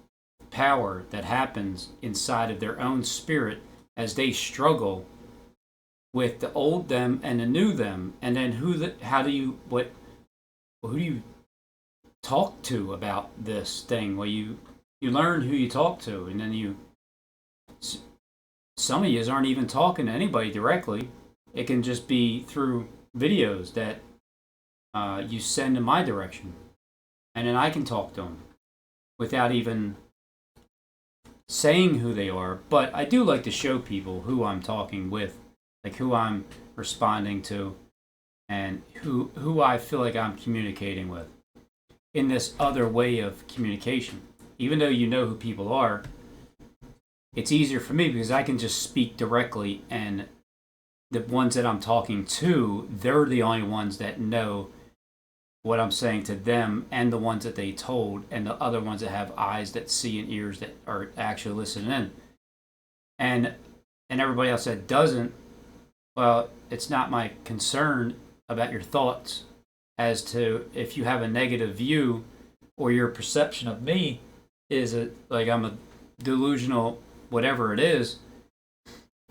power that happens inside of their own spirit as they struggle with the old them and the new them, and then who do you talk to about this thing? Well, you learn who you talk to, and then some of you aren't even talking to anybody directly. It can just be through videos that you send in my direction, and then I can talk to them without even saying who they are. But I do like to show people who I'm talking with, like who I'm responding to, and who I feel like I'm communicating with. in this other way of communication. Even though you know who people are, it's easier for me because I can just speak directly, and the ones that I'm talking to, they're the only ones that know what I'm saying to them, and the ones that they told, and the other ones that have eyes that see and ears that are actually listening in. And everybody else that doesn't, well, it's not my concern about your thoughts as to if you have a negative view or your perception of me is like I'm a delusional whatever it is,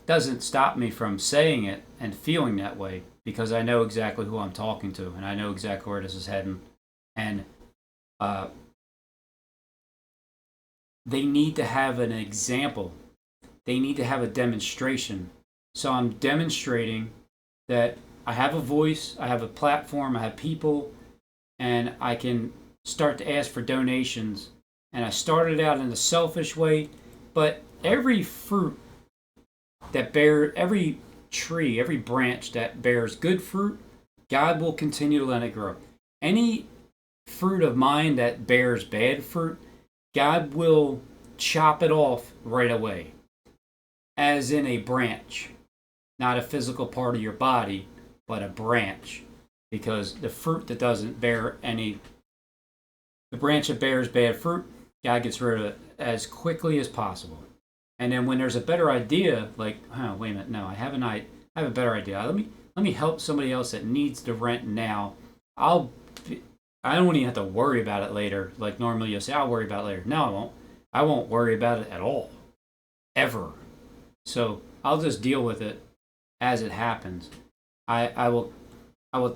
doesn't stop me from saying it and feeling that way, because I know exactly who I'm talking to, and I know exactly where this is heading. And they need to have an example. They need to have a demonstration. So I'm demonstrating that I have a voice, I have a platform, I have people, and I can start to ask for donations. And I started out in a selfish way, but every fruit that every tree, every branch that bears good fruit, God will continue to let it grow. Any fruit of mine that bears bad fruit, God will chop it off right away, as in a branch, not a physical part of your body, but a branch. Because the fruit that doesn't bear any, the branch that bears bad fruit, God gets rid of it as quickly as possible. And then when there's a better idea, like, oh, wait a minute, no, I have a better idea. Let me help somebody else that needs the rent now. I don't even have to worry about it later. Like normally you'll say, I'll worry about it later. No, I won't. I won't worry about it at all. Ever. So I'll just deal with it as it happens. I will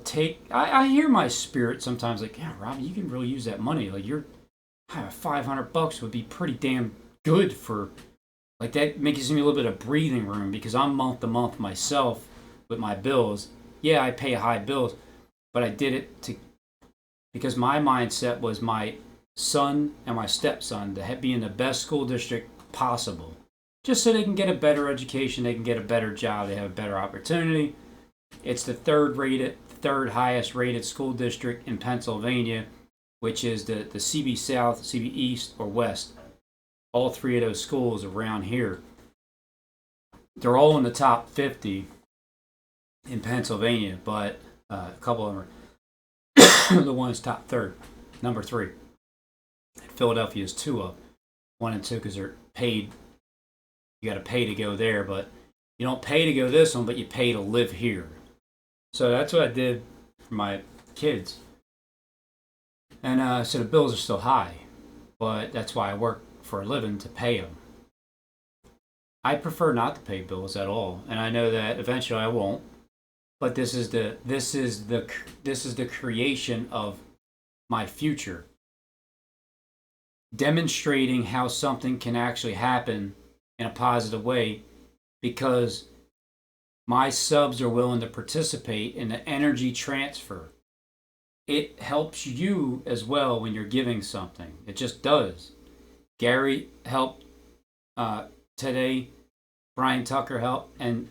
take, I hear my spirit sometimes like, yeah, Robbie, you can really use that money. Like $500 would be pretty damn good for, like that gives me a little bit of breathing room, because I'm month to month myself with my bills. Yeah, I pay high bills, but I did it because my mindset was my son and my stepson to be in the best school district possible, just so they can get a better education, they can get a better job, they have a better opportunity. It's the third highest rated school district in Pennsylvania, which is the CB South, CB East, or West. All three of those schools around here, they're all in the top 50 in Pennsylvania, but a couple of them are the one's top third, number 3. Philadelphia is 2 of 1 and 2 because they're paid. You got to pay to go there, but you don't pay to go this one, but you pay to live here. So that's what I did for my kids. And so the bills are still high, but that's why I work for a living, to pay them. I prefer not to pay bills at all, and I know that eventually I won't. But this is the creation of my future, demonstrating how something can actually happen in a positive way, because my subs are willing to participate in the energy transfer. It helps you as well when you're giving something. It just does. Gary helped today. Brian Tucker helped. And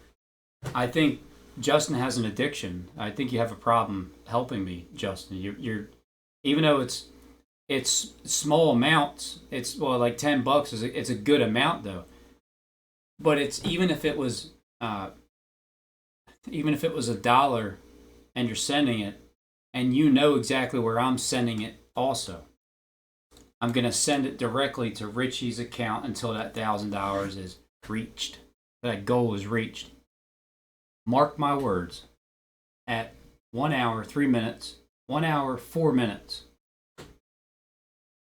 I think Justin has an addiction. I think you have a problem helping me, Justin. You're even though it's small amounts. It's like $10 it's a good amount though. But it's even if it was $1 and you're sending it, and you know exactly where I'm sending it also. I'm going to send it directly to Richie's account until that $1,000 is reached. That goal is reached. Mark my words. At 1 hour, 3 minutes, 1 hour, 4 minutes.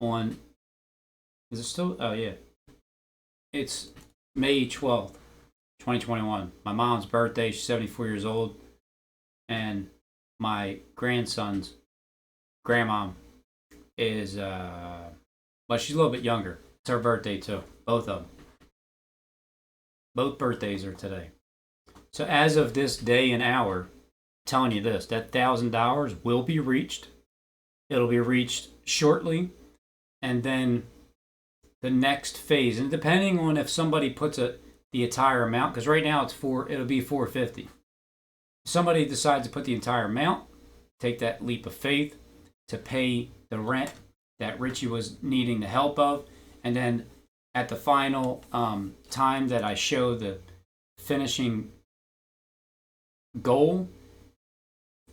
On, is it still? Oh, yeah. It's May 12th, 2021. My mom's birthday. She's 74 years old. And my grandson's grandmom is, she's a little bit younger. It's her birthday too. Both of them. Both birthdays are today. So as of this day and hour, I'm telling you this, that $1,000 will be reached. It'll be reached shortly. And then the next phase, and depending on if somebody puts the entire amount, because right now it'll be $450. Somebody decides to put the entire amount, take that leap of faith to pay the rent that Richie was needing the help of. And then at the final time that I show the finishing goal,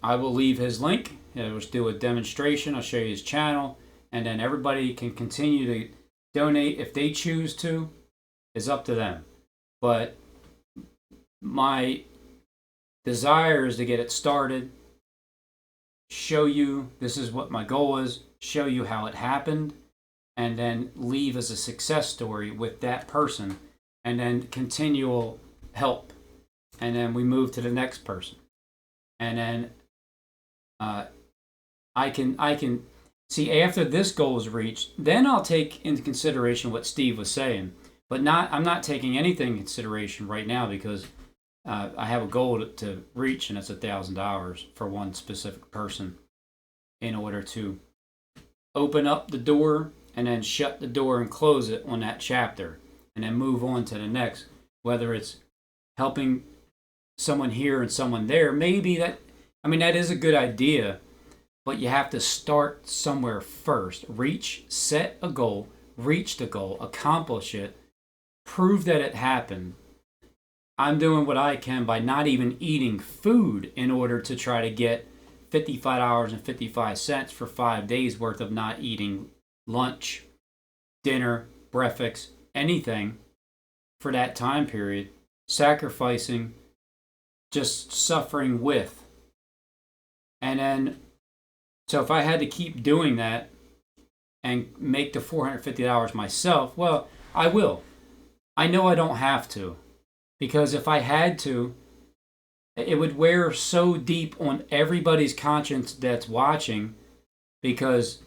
I will leave his link. We'll do a demonstration. I'll show you his channel. And then everybody can continue to donate if they choose to. It's up to them. But my desire is to get it started, show you this is what my goal is, show you how it happened, and then leave as a success story with that person, and then continual help. And then we move to the next person. And then I can see after this goal is reached, then I'll take into consideration what Steve was saying. But I'm not taking anything into consideration right now because I have a goal to reach, and it's $1,000 for one specific person in order to open up the door and then shut the door and close it on that chapter and then move on to the next, whether it's helping someone here and someone there. Maybe that is a good idea, but you have to start somewhere first. Set a goal, reach the goal, accomplish it, prove that it happened. I'm doing what I can by not even eating food in order to try to get $55.55 for 5 days worth of not eating lunch, dinner, breakfast, anything for that time period, sacrificing, just suffering with. And then, so if I had to keep doing that and make the $450 myself, well, I will. I know I don't have to, because if I had to, it would wear so deep on everybody's conscience that's watching, because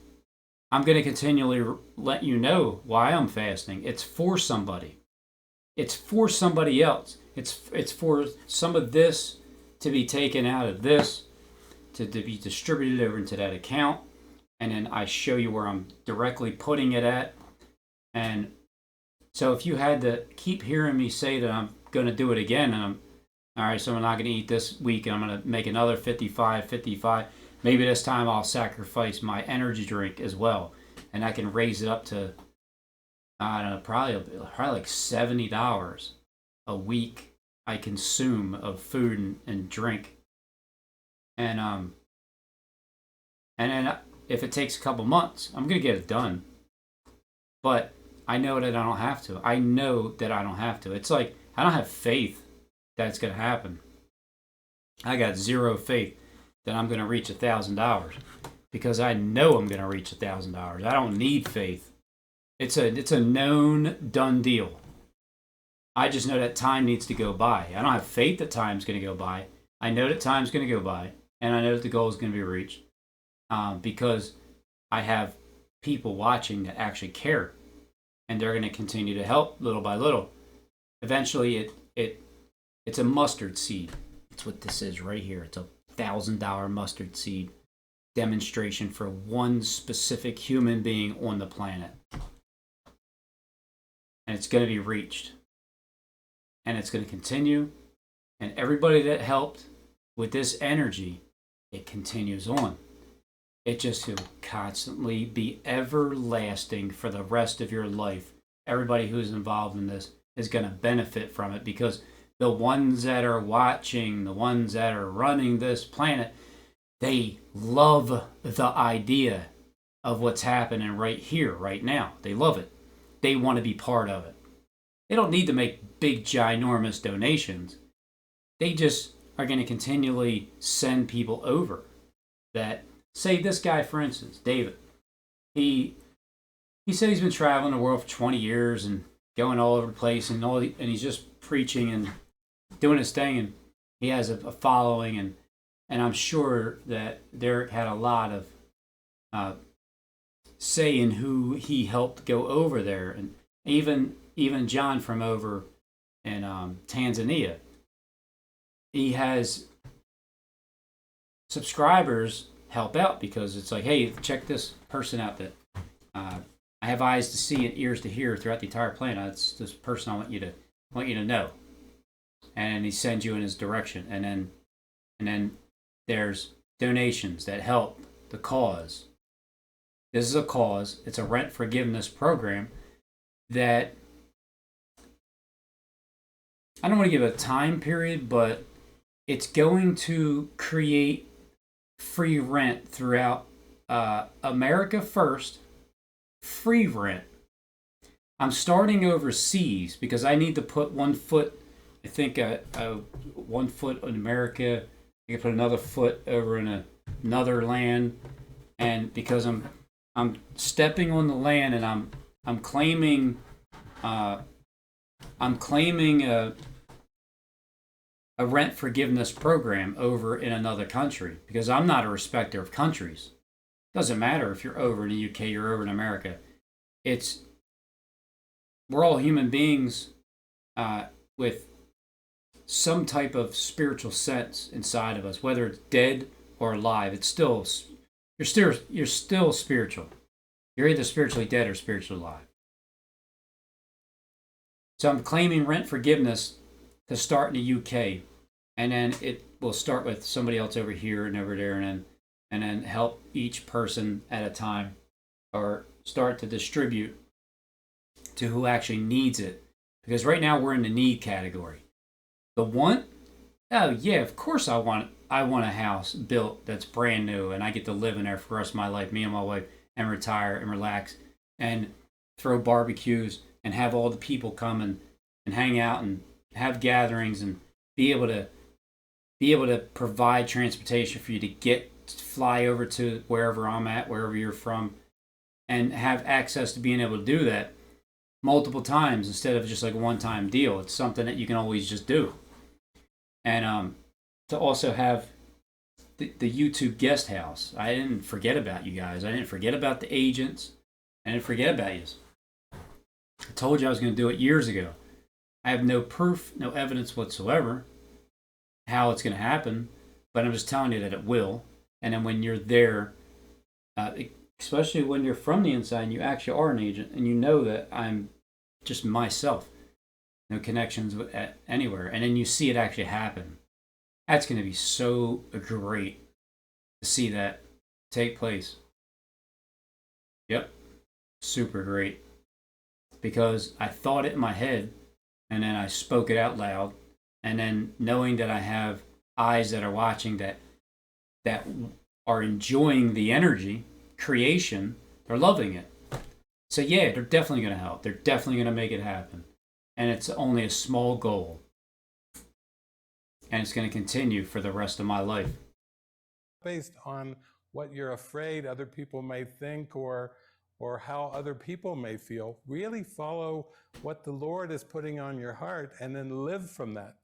I'm going to continually let you know why I'm fasting. It's for somebody. It's for somebody else. It's for some of this to be taken out of this, to be distributed over into that account, and then I show you where I'm directly putting it at. And so if you had to keep hearing me say that I'm going to do it again, and all right, so I'm not going to eat this week, and I'm going to make another 55, maybe this time I'll sacrifice my energy drink as well, and I can raise it up to, I don't know, probably like $70 a week I consume of food and drink. And then if it takes a couple months, I'm going to get it done. But I know that I don't have to. I know that I don't have to. It's like I don't have faith that it's going to happen. I got zero faith that I'm going to reach $1,000 because I know I'm going to reach $1,000. I don't need faith. It's a known, done deal. I just know that time needs to go by. I don't have faith that time's going to go by. I know that time's going to go by, and I know that the goal is going to be reached because I have people watching that actually care, and they're going to continue to help little by little. Eventually, it's a mustard seed. That's what this is right here. It's a $1,000 mustard seed demonstration for one specific human being on the planet. And it's going to be reached. And it's going to continue. And everybody that helped with this energy, it continues on. It just will constantly be everlasting for the rest of your life. Everybody who's involved in this is going to benefit from it because the ones that are watching, the ones that are running this planet, they love the idea of what's happening right here, right now. They love it. They want to be part of it. They don't need to make big, ginormous donations. They just are going to continually send people over that, say this guy, for instance, David, he said he's been traveling the world for 20 years and going all over the place and he's just preaching and doing his thing, and he has a following, and I'm sure that Derek had a lot of say in who he helped go over there, and even John from over in Tanzania. He has subscribers help out because it's like, hey, check this person out that I have eyes to see and ears to hear throughout the entire planet. It's this person I want you to know. And he sends you in his direction. And then there's donations that help the cause. This is a cause. It's a rent forgiveness program that I don't want to give a time period, but it's going to create free rent throughout America first. Free rent. I'm starting overseas because I need to put 1 foot. I think 1 foot in America. I can put another foot over in another land, and because I'm stepping on the land and I'm claiming a rent forgiveness program over in another country because I'm not a respecter of countries. Doesn't matter if you're over in the UK, you're over in America. We're all human beings with some type of spiritual sense inside of us, whether it's dead or alive. You're still spiritual. You're either spiritually dead or spiritually alive. So I'm claiming rent forgiveness to start in the UK, and then it will start with somebody else over here and over there, and then help each person at a time, or start to distribute to who actually needs it. Because right now we're in the need category. The want? Oh yeah, of course I want a house built that's brand new and I get to live in there for the rest of my life, me and my wife, and retire and relax and throw barbecues and have all the people come and hang out and have gatherings and be able to provide transportation for you to fly over to wherever I'm at, wherever you're from, and have access to being able to do that multiple times instead of just like a one-time deal. It's something that you can always just do. And to also have the YouTube guest house. I didn't forget about you guys. I didn't forget about the agents. I didn't forget about you. I told you I was going to do it years ago. I have no proof, no evidence whatsoever how it's going to happen, but I'm just telling you that it will. And then when you're there, especially when you're from the inside and you actually are an agent and you know that I'm just myself, no connections with anywhere, and then you see it actually happen, that's going to be so great to see that take place. Yep, super great. Because I thought it in my head, and then I spoke it out loud, and then knowing that I have eyes that are watching that are enjoying the energy, creation, they're loving it. So yeah, they're definitely going to help. They're definitely going to make it happen. And it's only a small goal. And it's going to continue for the rest of my life. Based on what you're afraid other people may think or how other people may feel, really follow what the Lord is putting on your heart and then live from that.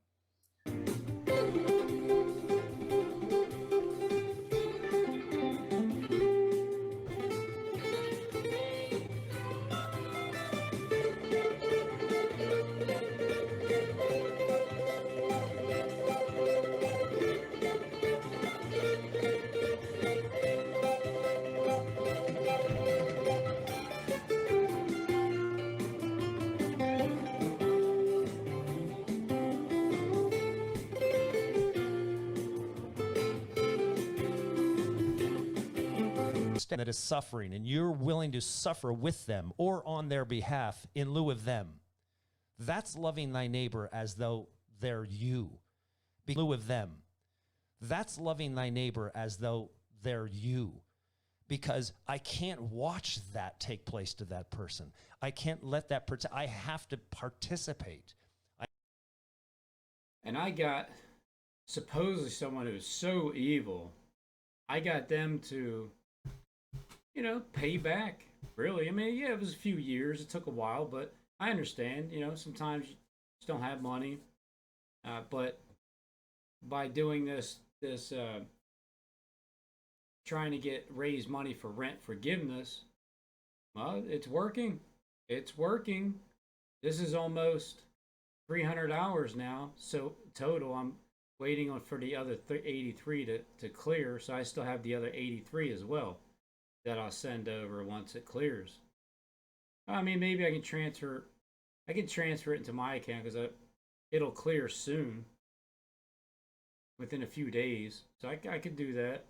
That is suffering, and you're willing to suffer with them or on their behalf in lieu of them. That's loving thy neighbor as though they're you. In lieu of them. That's loving thy neighbor as though they're you. Because I can't watch that take place to that person. I can't let that person, I have to participate. And I got supposedly someone who's so evil, I got them to pay back, really. I mean, yeah, it was a few years. It took a while, but I understand. Sometimes you just don't have money. But by doing this trying to raise money for rent forgiveness, well, it's working. It's working. This is almost 300 hours now. So total, I'm waiting for the other 83 to clear. So I still have the other 83 as well that I'll send over once it clears. I mean, maybe I can transfer it into my account because it'll clear soon, within a few days. So I could do that.